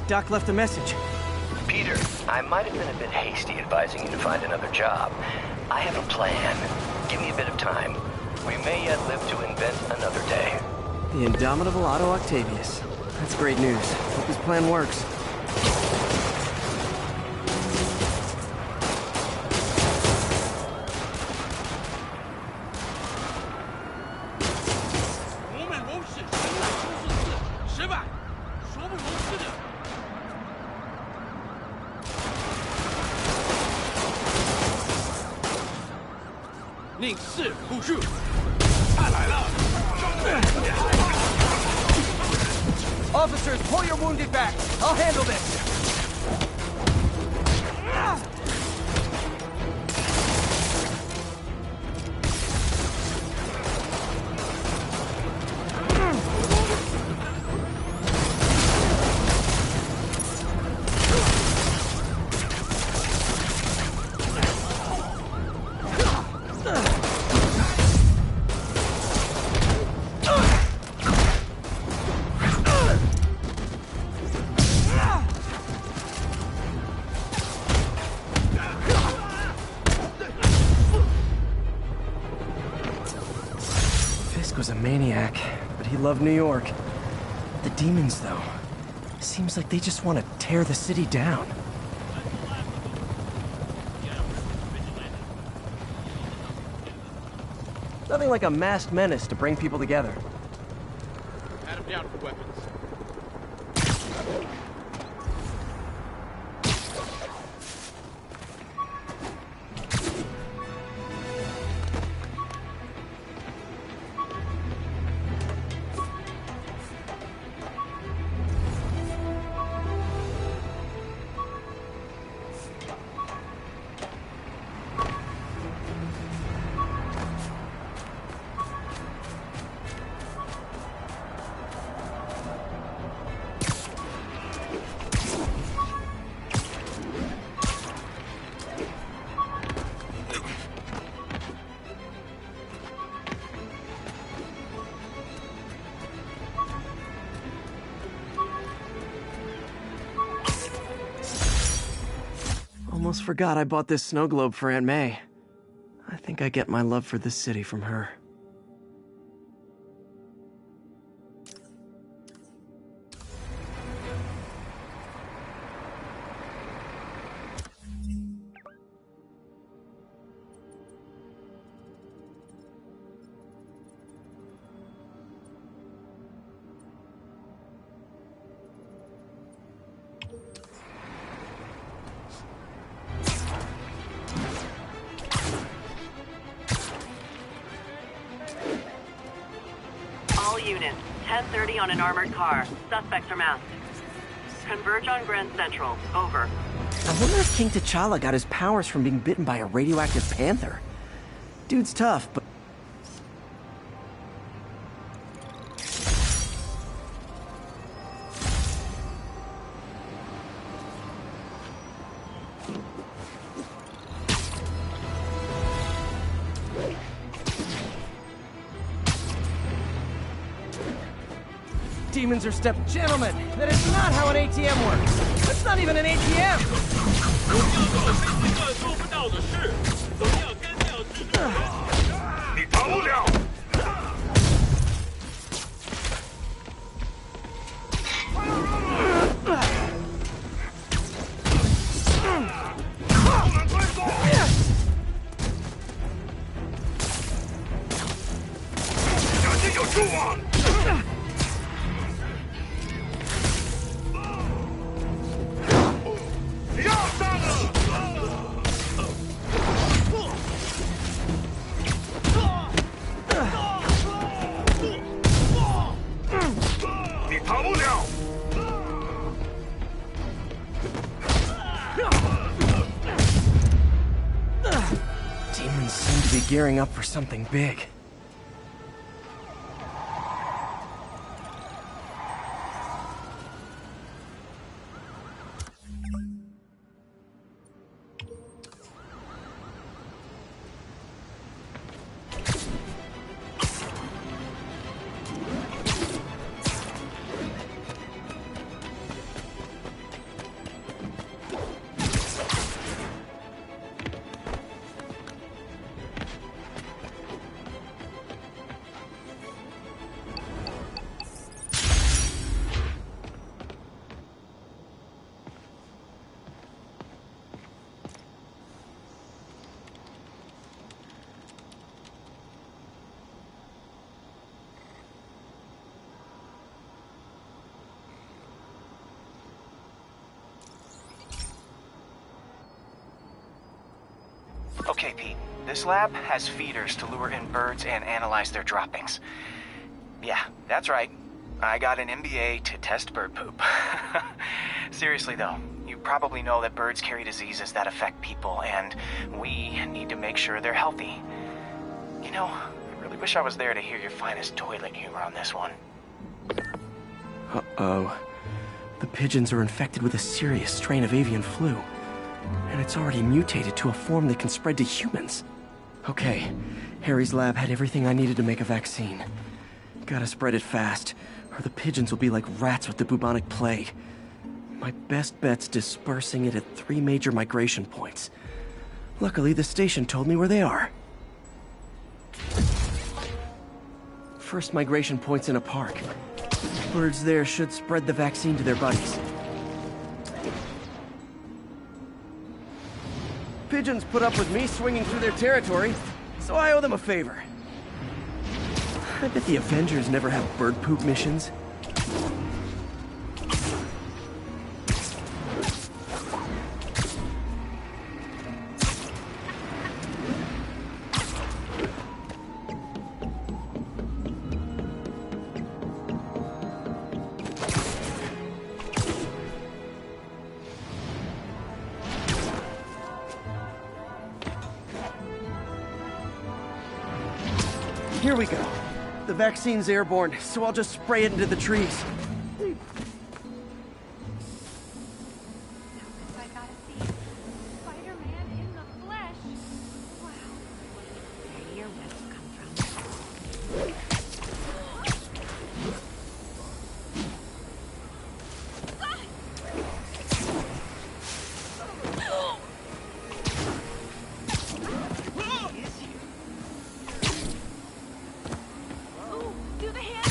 Doc left a message. Peter, I might have been a bit hasty advising you to find another job. I have a plan. Give me a bit of time. We may yet live to invent another day. The indomitable Otto Octavius. That's great news. Hope his plan works. Officers, pull your wounded back. I'll handle this. Was a maniac, but he loved New York. The demons, though, seems like they just want to tear the city down. Nothing like a masked menace to bring people together. Pat him down for weapons. Almost forgot I bought this snow globe for Aunt May. I think I get my love for this city from her. Unit, 10:30 on an armored car. Suspects are masked. Converge on Grand Central. Over. I wonder if King T'Challa got his powers from being bitten by a radioactive panther. Dude's tough, but... Demons are step... Gentlemen, that is not how an ATM works. That's not even an ATM! Demons seem to be gearing up for something big. Okay, Pete. This lab has feeders to lure in birds and analyze their droppings. Yeah, that's right. I got an MBA to test bird poop. Seriously though, you probably know that birds carry diseases that affect people, and we need to make sure they're healthy. You know, I really wish I was there to hear your finest toilet humor on this one. Uh-oh. The pigeons are infected with a serious strain of avian flu. And it's already mutated to a form that can spread to humans. Okay, Harry's lab had everything I needed to make a vaccine. Gotta spread it fast, or the pigeons will be like rats with the bubonic plague. My best bet's dispersing it at 3 major migration points. Luckily, the station told me where they are. First migration point's in a park. Birds there should spread the vaccine to their buddies. Pigeons put up with me swinging through their territory, so I owe them a favor. I bet the Avengers never have bird poop missions. Here we go. The vaccine's airborne, so I'll just spray it into the trees. I gotta see Spider-Man in the flesh. Wow. Where do your webs come from? Ooh, do the handshake.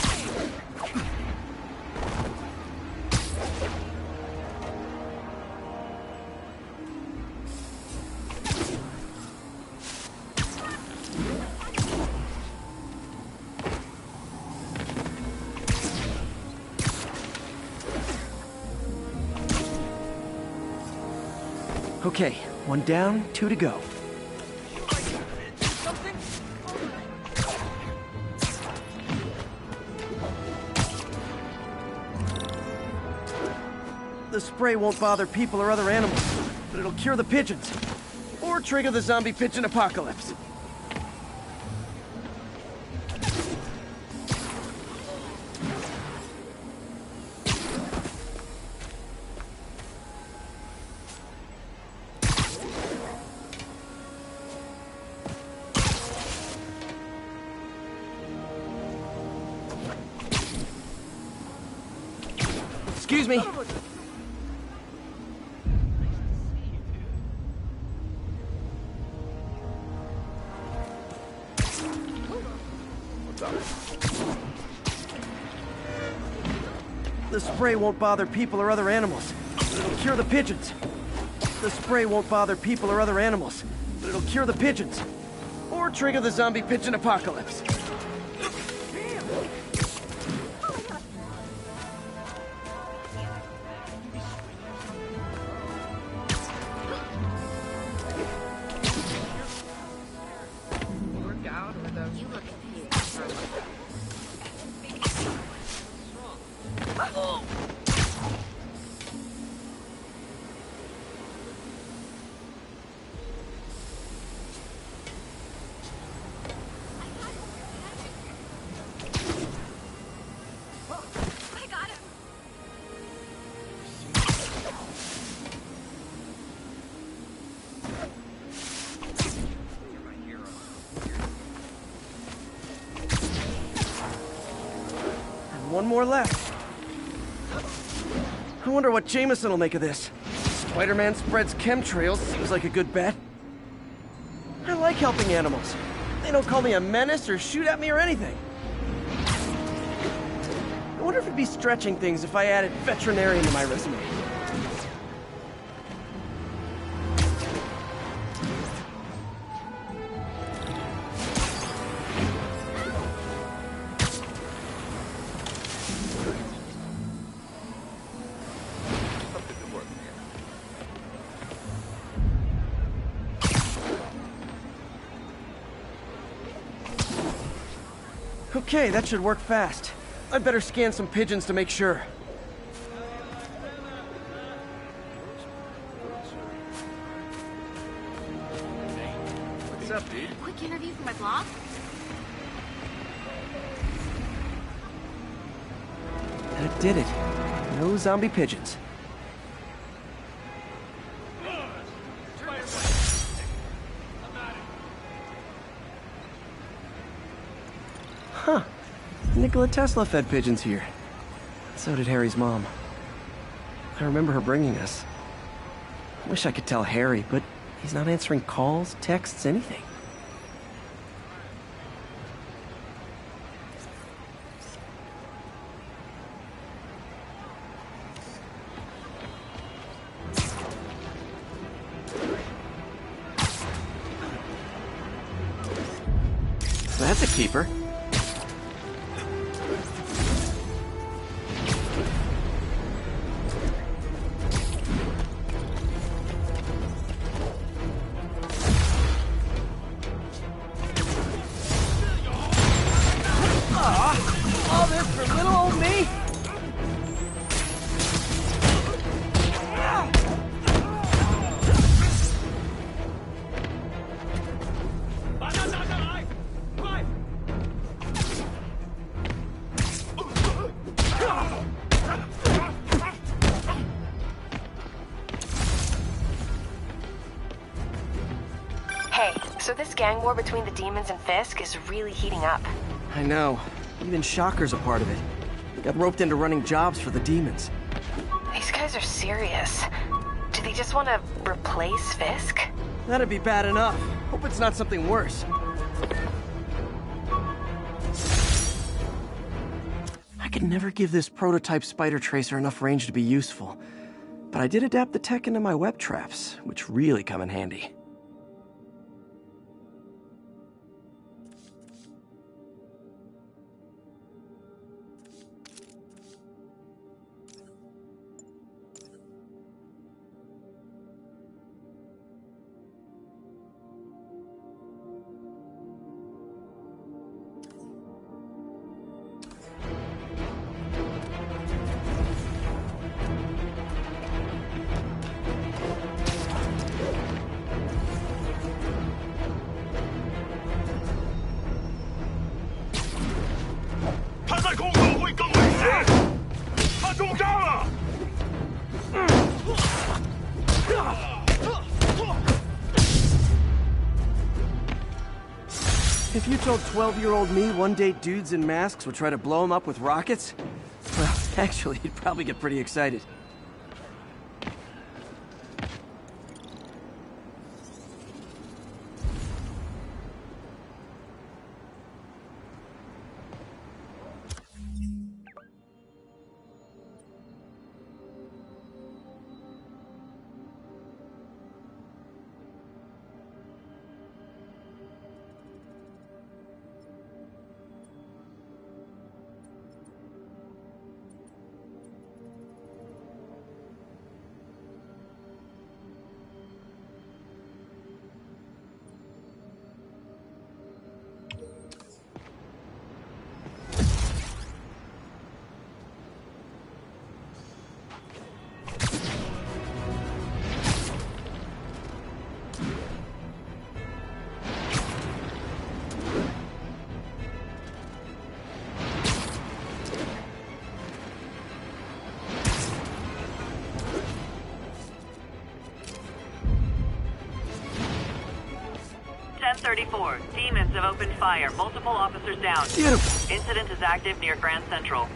Okay, 1 down, 2 to go. The spray won't bother people or other animals, but it'll cure the pigeons. Or trigger the zombie pigeon apocalypse. Excuse me. The spray won't bother people or other animals, but it'll cure the pigeons. The spray won't bother people or other animals, but it'll cure the pigeons. Or trigger the zombie pigeon apocalypse. You look confused. I got him. And 1 more left. I wonder what Jameson will make of this. Spider-Man spreads chemtrails, seems like a good bet. I like helping animals. They don't call me a menace or shoot at me or anything. I wonder if it'd be stretching things if I added veterinarian to my resume. Okay, that should work fast. I'd better scan some pigeons to make sure. What's up, dude? Quick interview for my blog? That did it. No zombie pigeons. Huh. Nikola Tesla fed pigeons here. So did Harry's mom. I remember her bringing us. I wish I could tell Harry, but he's not answering calls, texts, anything. That's a keeper. All this for little old me? Hey, so this gang war between the demons and Fisk is really heating up. I know. Even Shocker's a part of it. We got roped into running jobs for the demons. These guys are serious. Do they just want to replace Fisk? That'd be bad enough. Hope it's not something worse. I could never give this prototype spider tracer enough range to be useful. But I did adapt the tech into my web traps, which really come in handy. If you told 12-year-old me one day dudes in masks would try to blow him up with rockets, well, actually, he'd probably get pretty excited. Demons have opened fire. Multiple officers down. Beautiful. Incident is active near Grand Central.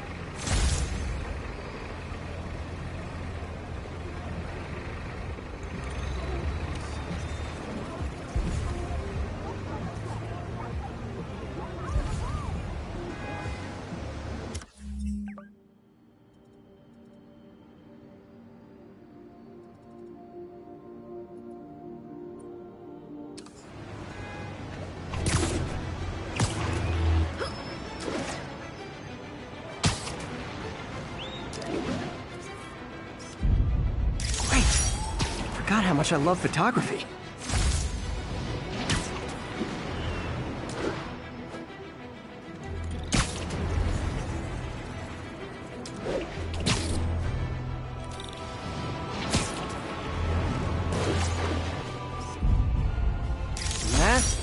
God, how much I love photography.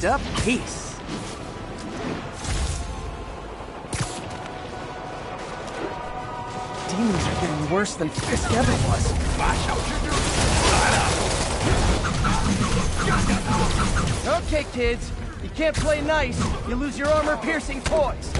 locked up piece. Demons are getting worse than Fisk ever was. Okay, kids. You can't play nice. You lose your armor-piercing toys.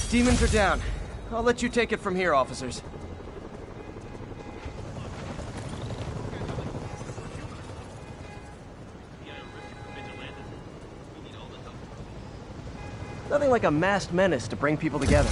Demons are down. I'll let you take it from here, officers. Nothing like a masked menace to bring people together.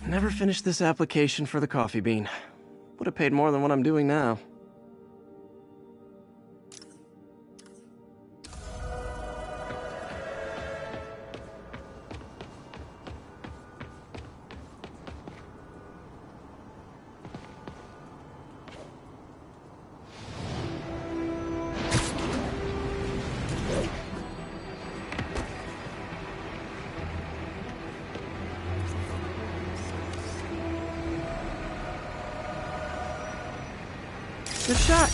Never finished this application for the coffee bean. Would have paid more than what I'm doing now. Good shot.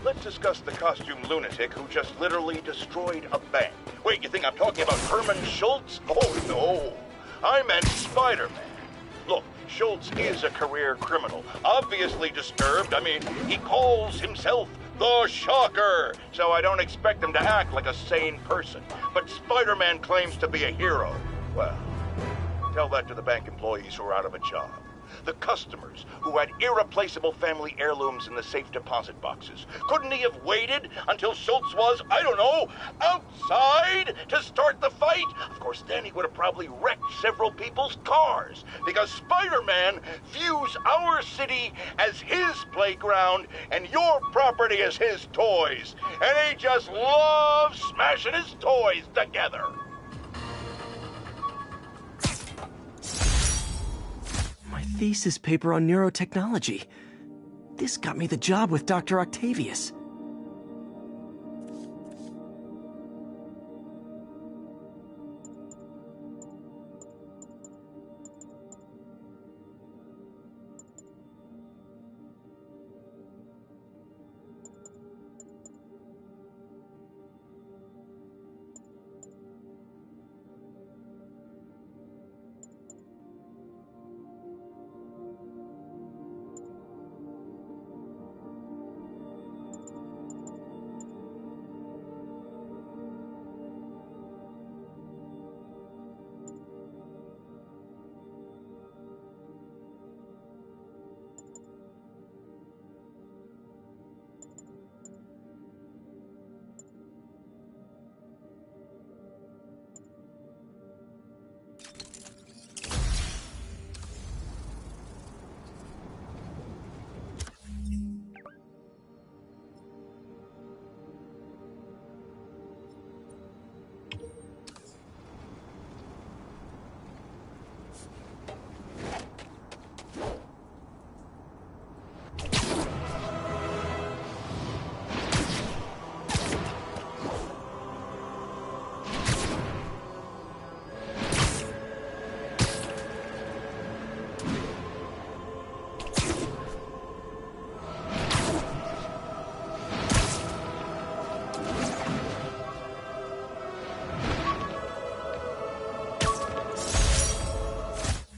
Let's discuss the costume lunatic who just literally destroyed a bank. Wait, you think I'm talking about Herman Schultz? Oh, no. I meant Spider-Man. Look, Schultz is a career criminal, obviously disturbed. I mean, he calls himself the Shocker, so I don't expect him to act like a sane person. But Spider-Man claims to be a hero. Well, tell that to the bank employees who are out of a job. The customers who had irreplaceable family heirlooms in the safe deposit boxes. Couldn't he have waited until Schultz was, I don't know, outside to start the fight? Of course, then he would have probably wrecked several people's cars, because Spider-Man views our city as his playground and your property as his toys. And he just loves smashing his toys together. My thesis paper on neurotechnology. This got me the job with Dr. Octavius.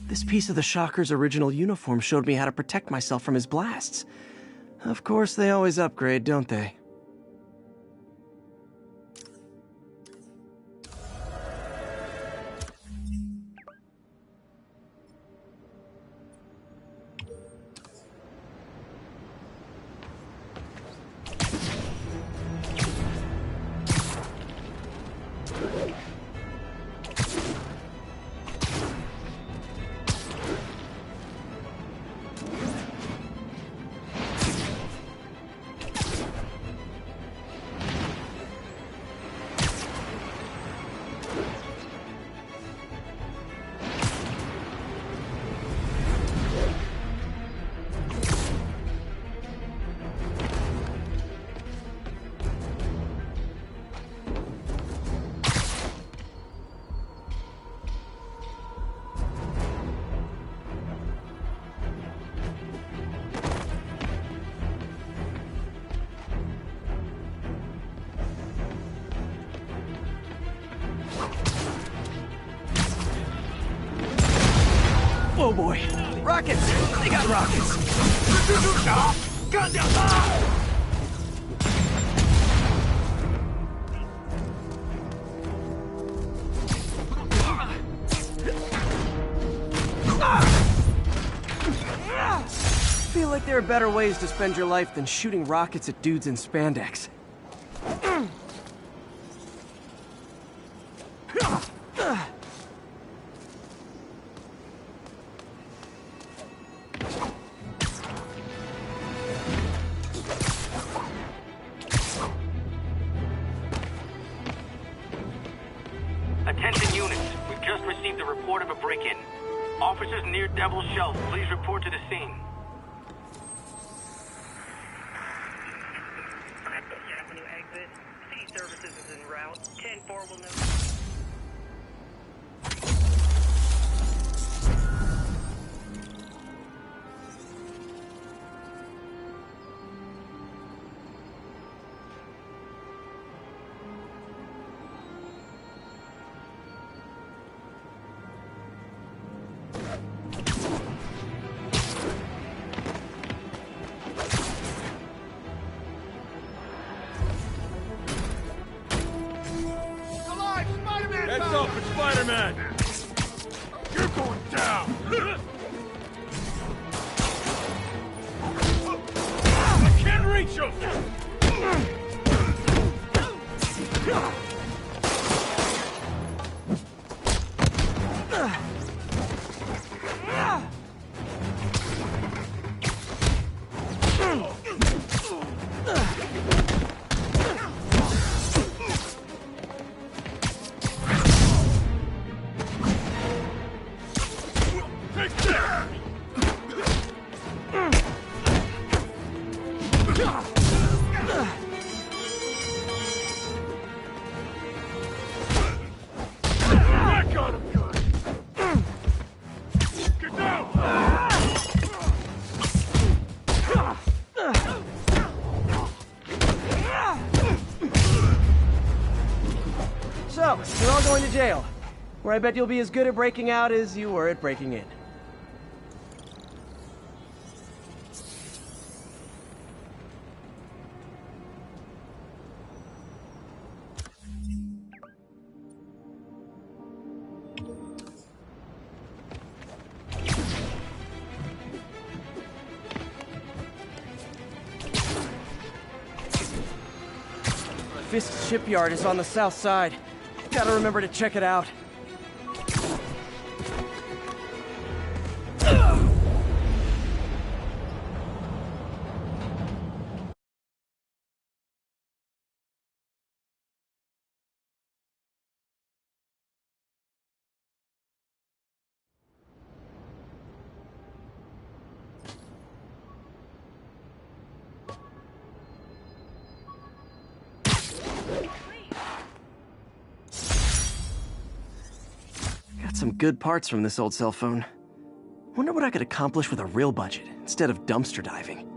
This piece of the Shocker's original uniform showed me how to protect myself from his blasts. Of course, they always upgrade, don't they? Oh boy. Rockets! They got rockets! Feel like there are better ways to spend your life than shooting rockets at dudes in spandex. Attention units, we've just received a report of a break-in. Officers near Devil's Shelf, please report to the scene. Avenue exit. C services is en route. 10-4 will know. Heads up, it's Spider-Man! You're going down! That got him good! Get down! So, you're all going to jail, where I bet you'll be as good at breaking out as you were at breaking in. Fisk's shipyard is on the south side. Gotta remember to check it out. Got some good parts from this old cell phone. Wonder what I could accomplish with a real budget, instead of dumpster diving.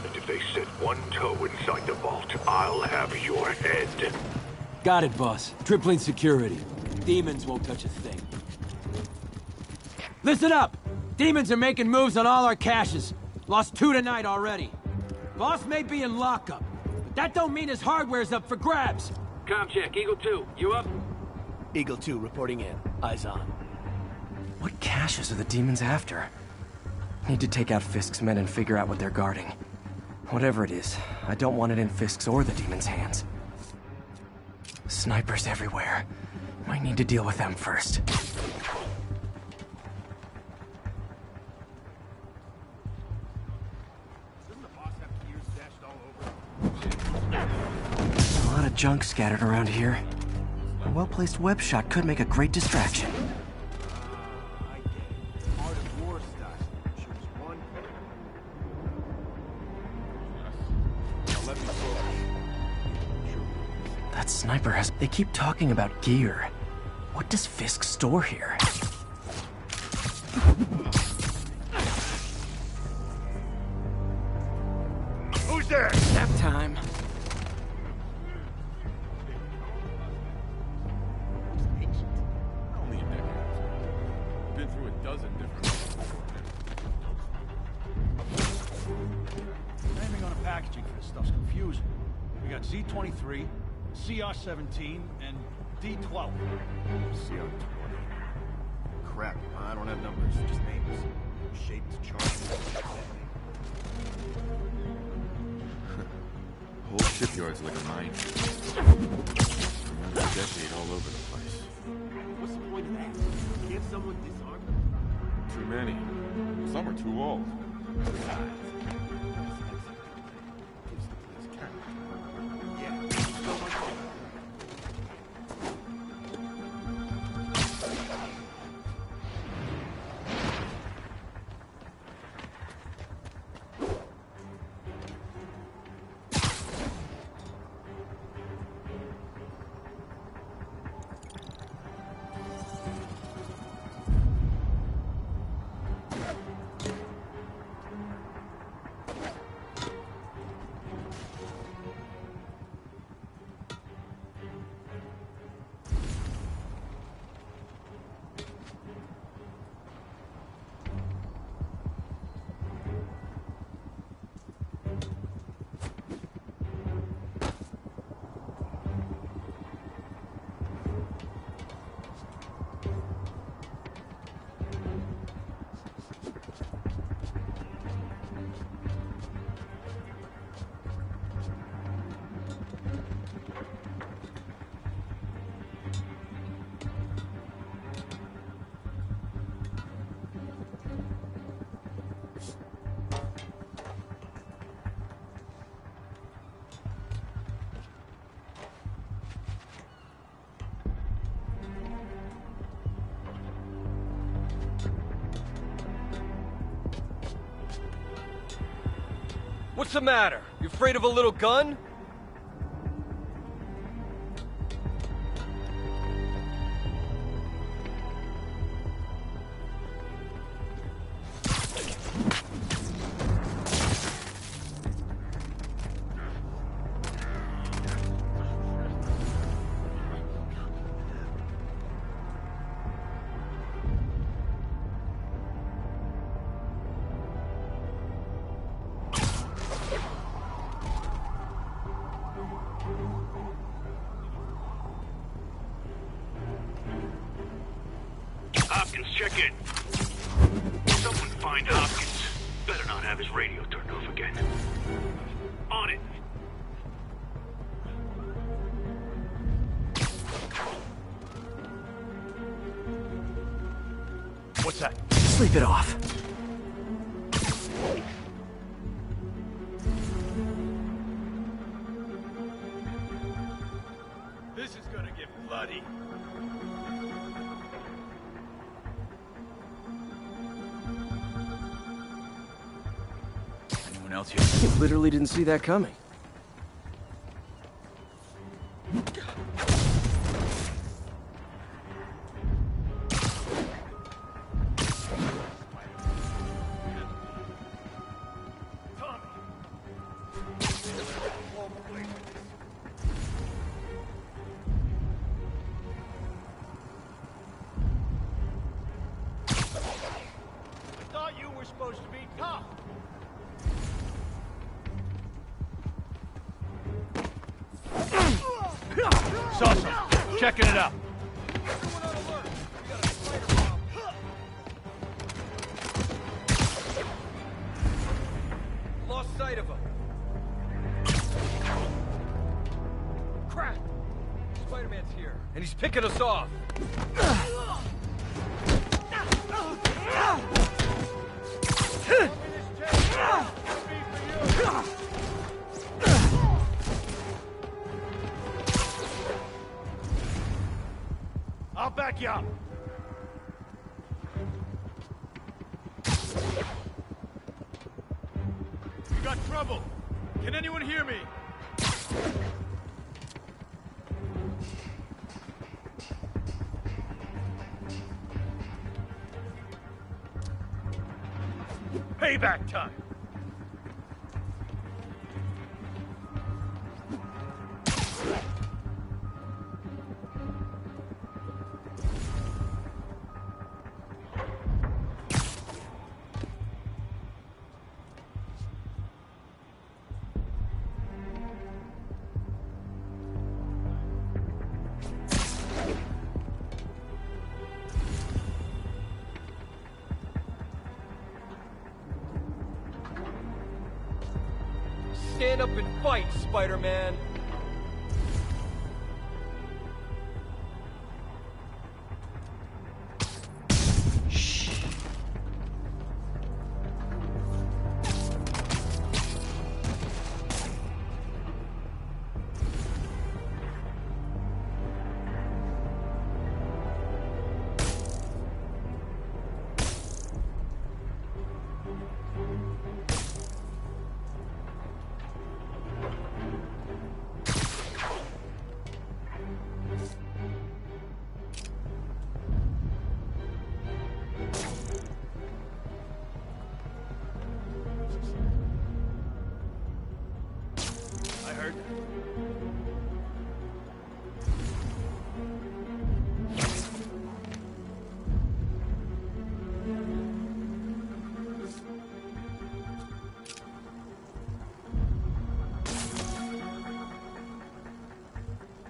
And if they set one toe inside the vault, I'll have your head. Got it, boss. Tripling security. Demons won't touch a thing. Listen up! Demons are making moves on all our caches. Lost 2 tonight already. Boss may be in lockup, but that don't mean his hardware's up for grabs. Com check, Eagle 2, you up? Eagle 2 reporting in. Eyes on. What caches are the demons after? Need to take out Fisk's men and figure out what they're guarding. Whatever it is, I don't want it in Fisk's or the demons' hands. Snipers everywhere. Might need to deal with them first. A lot of junk scattered around here. A well-placed web shot could make a great distraction. That sniper has... They keep talking about gear. What does Fisk store here? Who's there? Nap time. Only a decade. Been through a dozen different... Naming on the packaging for this stuff's confusing. We got Z23, CR17, and D12. CR20. Crap, I don't have numbers, just names. Shaped, charts. Whole shipyard's like a mine. Another decade all over the place. What's the point of that? Can't someone disarm them? Too many. Some are too old. What's the matter? You afraid of a little gun? Hopkins, check in. Someone find Hopkins. Better not have his radio turned off again. On it. What's that? Sleep it off. This is gonna get bloody. Anyone else here? You literally didn't see that coming. Supposed to be tough. Saw checking it out. Lost sight of him. Crap! Spider-Man's here, and he's picking us off. I'll back you up. We got trouble. Can anyone hear me? Payback time. Stand up and fight, Spider-Man!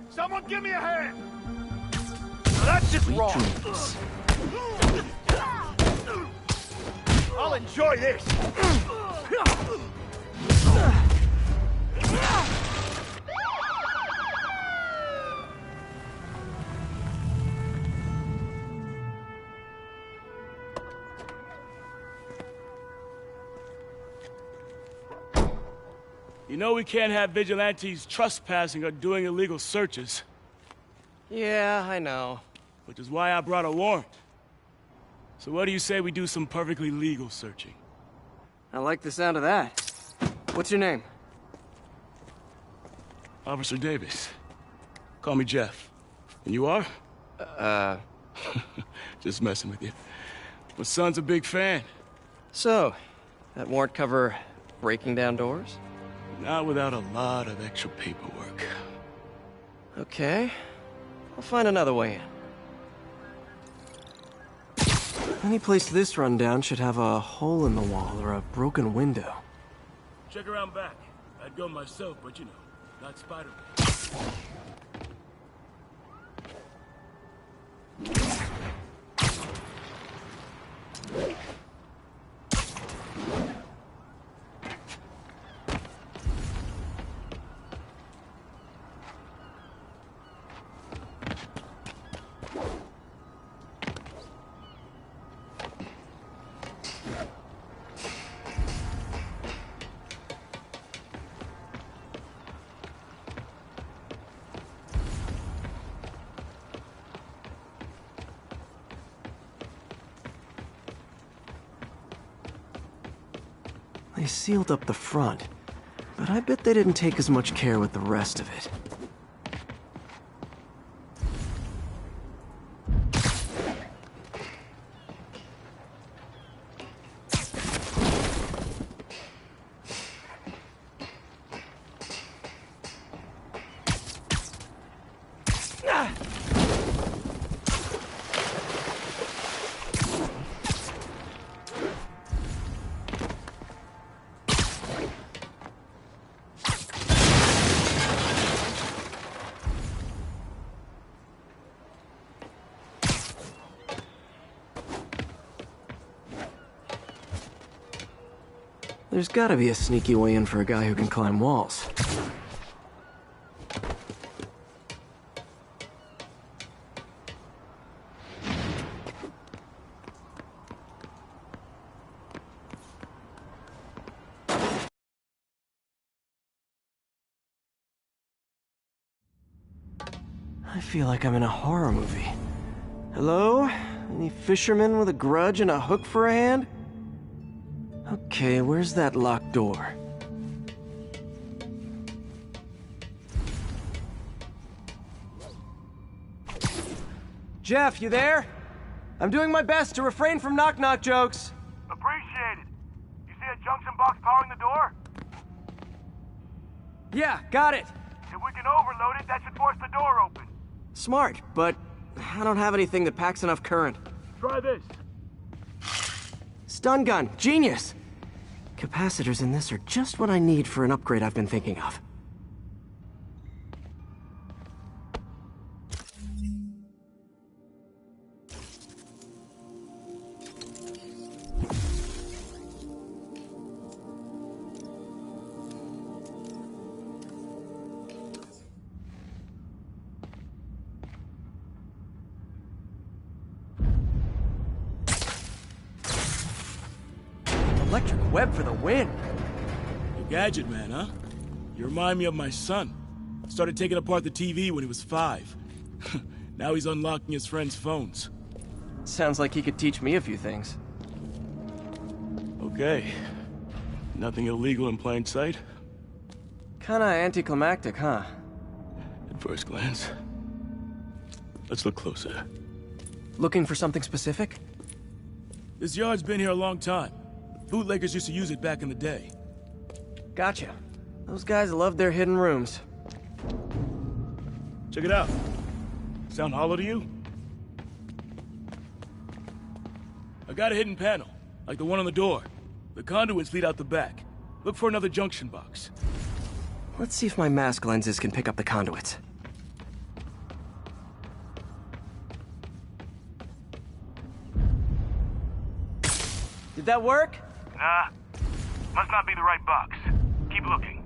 Someone give me a hand! Now that's just wrong! I'll enjoy this! You know we can't have vigilantes trespassing or doing illegal searches. Yeah, I know. Which is why I brought a warrant. So what do you say we do some perfectly legal searching? I like the sound of that. What's What's your name? Officer Davis. Call me Jeff. And you are? Just messing with you. My son's a big fan. So, that warrant cover breaking down doors? Not without a lot of extra paperwork. Okay. I'll find another way in. Any place this rundown should have a hole in the wall or a broken window. Check around back. I'd go myself, but you know, not Spider-Man. They sealed up the front, but I bet they didn't take as much care with the rest of it. There's gotta be a sneaky way in for a guy who can climb walls. I feel like I'm in a horror movie. Hello? Any fisherman with a grudge and a hook for a hand? Okay, where's that locked door? Jeff, you there? I'm doing my best to refrain from knock-knock jokes. Appreciate it. You see a junction box powering the door? Yeah, got it. If we can overload it, that should force the door open. Smart, but I don't have anything that packs enough current. Try this. Stun gun, genius! Capacitors in this are just what I need for an upgrade I've been thinking of. Electric web for the win. You gadget man, huh? You remind me of my son. Started taking apart the TV when he was 5. Now he's unlocking his friends' phones. Sounds like he could teach me a few things. Okay. Nothing illegal in plain sight? Kinda anticlimactic, huh? At first glance. Let's look closer. Looking for something specific? This yard's been here a long time. Bootleggers used to use it back in the day. Gotcha. Those guys love their hidden rooms. Check it out. Sound hollow to you? I got a hidden panel, like the one on the door. The conduits lead out the back. Look for another junction box. Let's see if my mask lenses can pick up the conduits. Did that work? Nah. Must not be the right box. Keep looking.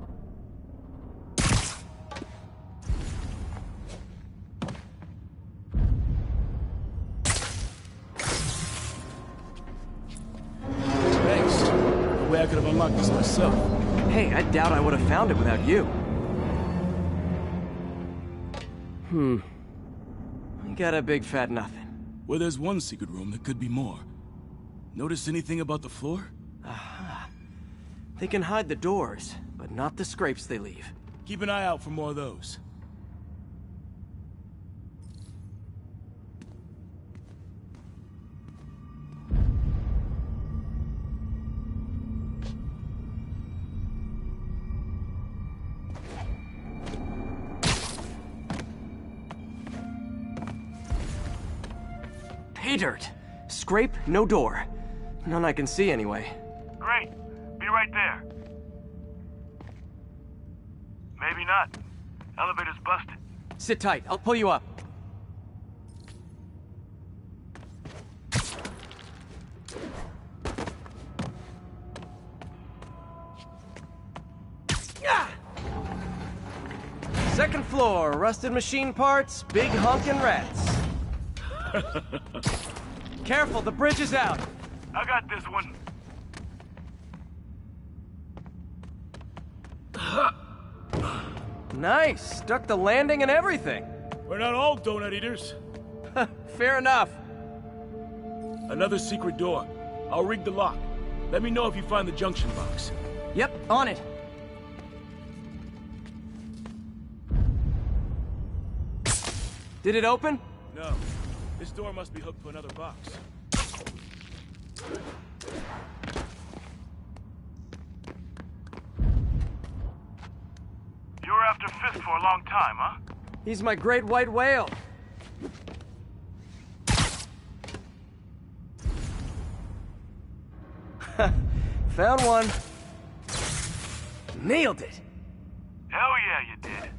Thanks. No way I could have unlocked this myself. Hey, I doubt I would have found it without you. I got a big fat nothing. Well, there's one secret room that could be more. Notice anything about the floor? Aha. They can hide the doors, not the scrapes they leave. Keep an eye out for more of those. Pay dirt. Scrape, no door. None I can see anyway. Great. Be right there. Maybe not. Elevator's busted. Sit tight, I'll pull you up. Ah! Second floor, rusted machine parts, big honkin' rats. Careful, the bridge is out. I got this one. Nice, stuck the landing and everything. We're not all donut eaters. Fair enough. Another secret door. I'll rig the lock. Let me know if you find the junction box. Yep, on it. Did it open? No. This door must be hooked to another box. You were after Fisk for a long time, huh? He's my great white whale. Found one. Nailed it. Hell yeah, you did.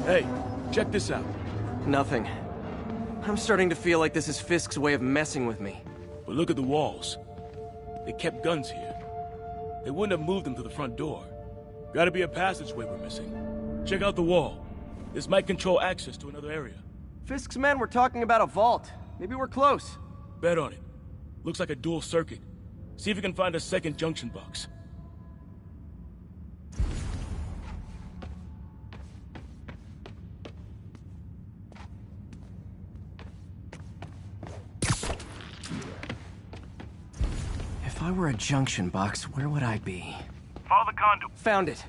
Hey, check this out. Nothing. I'm starting to feel like this is Fisk's way of messing with me. But look at the walls. They kept guns here. They wouldn't have moved them to the front door. Gotta be a passageway we're missing. Check out the wall. This might control access to another area. Fisk's men were talking about a vault. Maybe we're close. Bet on it. Looks like a dual circuit. See if you can find a second junction box. If I were a junction box, where would I be? Follow the conduit. Found it.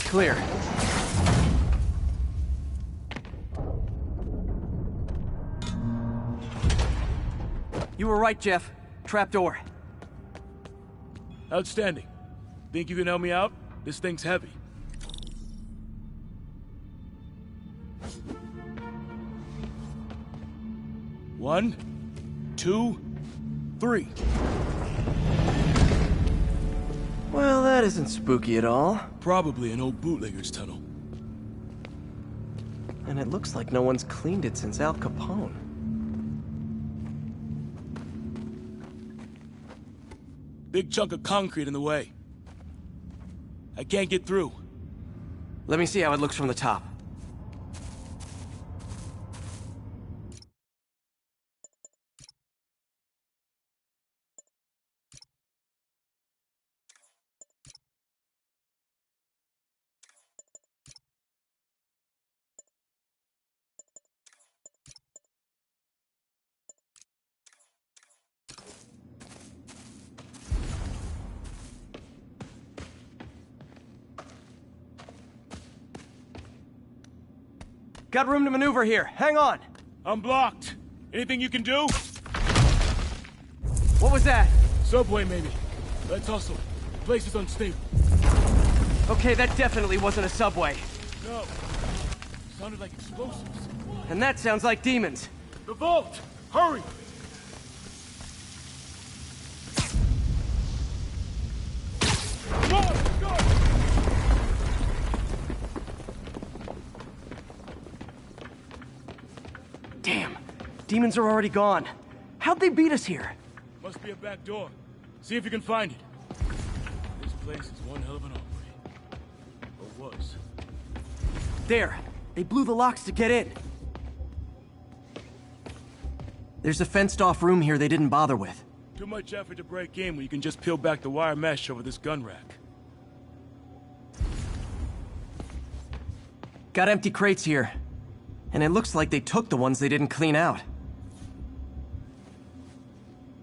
Clear. You were right, Jeff. Trapdoor. Outstanding. Think you can help me out? This thing's heavy. One, two, three. Well, that isn't spooky at all. Probably an old bootlegger's tunnel. And it looks like no one's cleaned it since Al Capone. Big chunk of concrete in the way. I can't get through. Let me see how it looks from the top. Got room to maneuver here. Hang on. I'm blocked. Anything you can do? What was that? Subway, maybe. Let's hustle. The place is unstable. Okay, that definitely wasn't a subway. No. Sounded like explosives. And that sounds like demons. The vault! Hurry! Come on, let's go! Damn. Demons are already gone. How'd they beat us here? Must be a back door. See if you can find it. This place is one hell of an operate. Or was. There. They blew the locks to get in. There's a fenced-off room here they didn't bother with. Too much effort to break in when you can just peel back the wire mesh over this gun rack. Got empty crates here. And it looks like they took the ones they didn't clean out.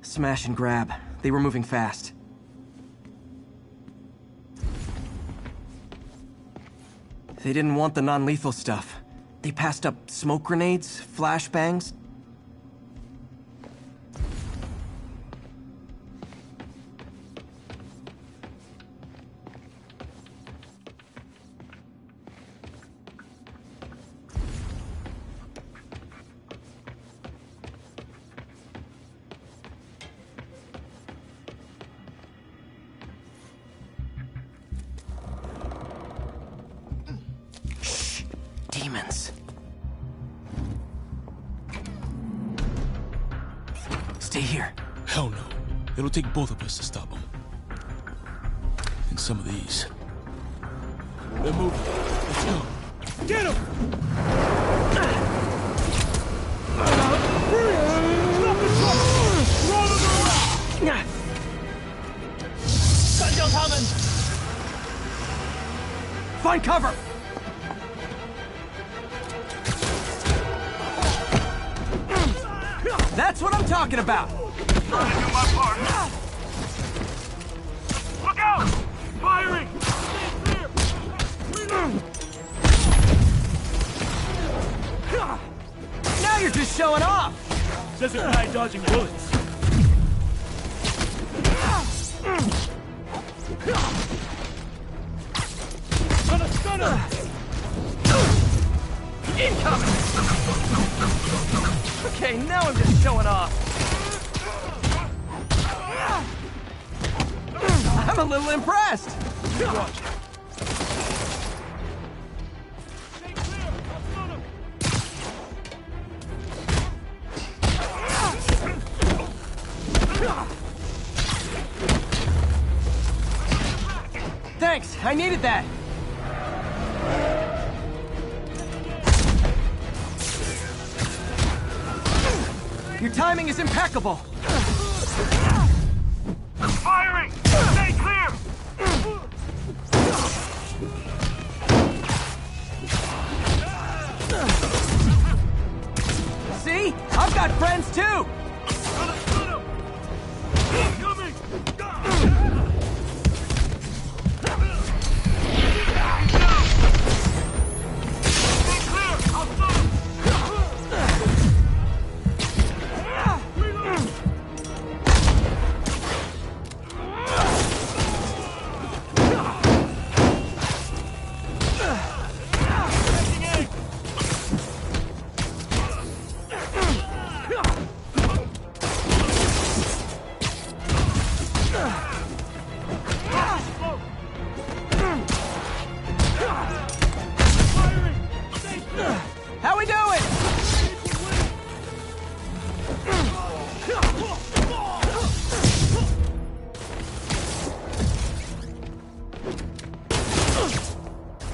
Smash and grab. They were moving fast. They didn't want the non-lethal stuff. They passed up smoke grenades, flashbangs. Demons. Stay here. Hell no. It'll take both of us to stop them. And some of these. They're moving. Let's go. Get them! Stop the truck! Roll them around! Find cover! That's what I'm talking about! Trying to do my part. Look out! Firing! Now you're just showing off! Says a guy dodging bullets. Stunner! Incoming! Okay, now I'm just showing off. I'm a little impressed. Watch. Thanks, I needed that. Your timing is impeccable. Firing! Stay clear! See? I've got friends too! Incoming! Stay clear! I'll stop! How we doing?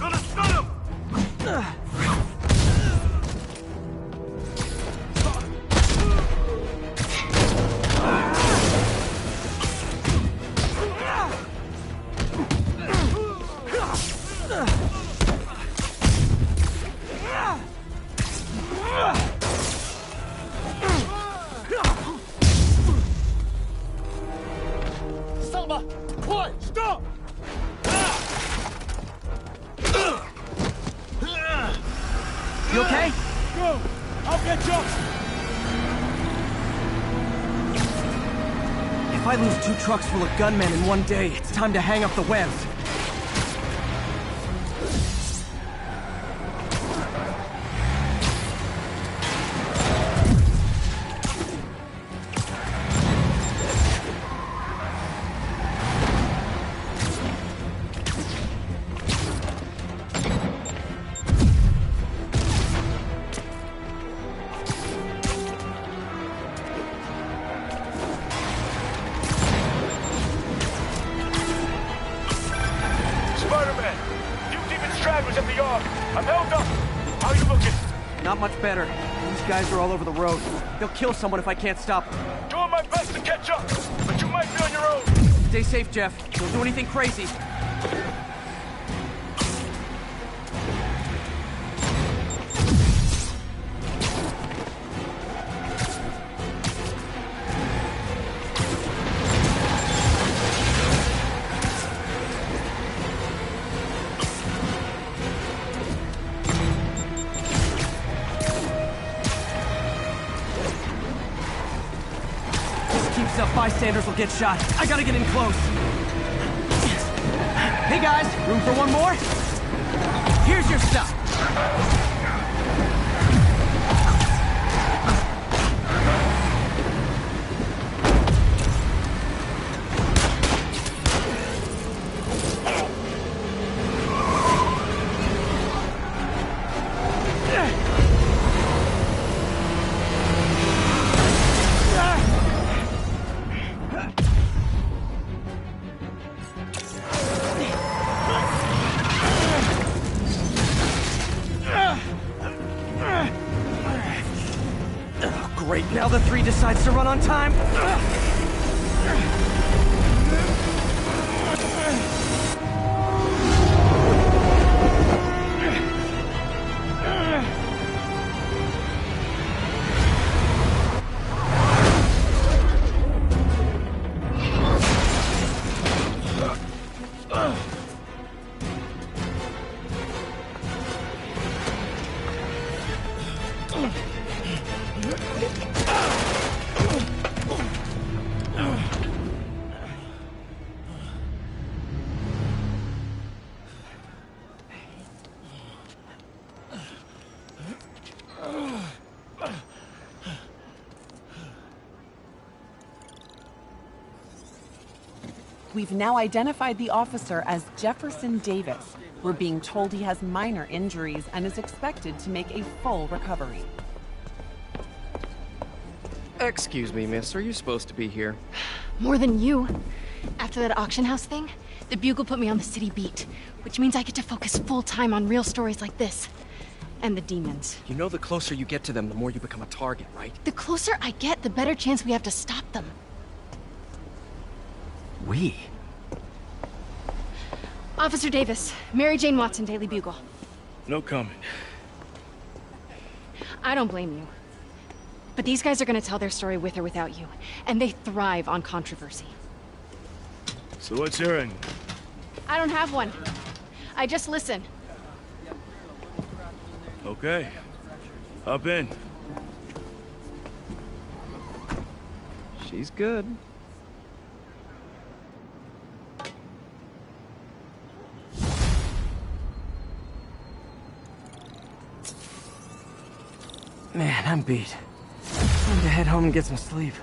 Gonna stun him! Selma! What? Stop! You okay? Go! I'll get you! If I lose 2 trucks full of gunmen in one day, it's time to hang up the webs. Spider-Man! You demon stragglers at the yard! I'm held up! How you looking? Not much better. These guys are all over the road. They'll kill someone if I can't stop them. Doing my best to catch up, but you might be on your own! Stay safe, Jeff. Don't do anything crazy. Keeps up, bystanders will get shot. I gotta get in close. Hey guys, room for one more? Here's your stuff. Great, now the 3 decides to run on time. We've now identified the officer as Jefferson Davis. We're being told he has minor injuries and is expected to make a full recovery. Excuse me, miss. Are you supposed to be here? More than you. After that auction house thing, the Bugle put me on the city beat, which means I get to focus full time on real stories like this. And the demons. You know the closer you get to them, the more you become a target, right? The closer I get, the better chance we have to stop them. We? Officer Davis, Mary Jane Watson, Daily Bugle. No comment. I don't blame you. But these guys are gonna tell their story with or without you, and they thrive on controversy. So what's your angle? I don't have one. I just listen. Okay. Hop in. She's good. Man, I'm beat. Time to head home and get some sleep.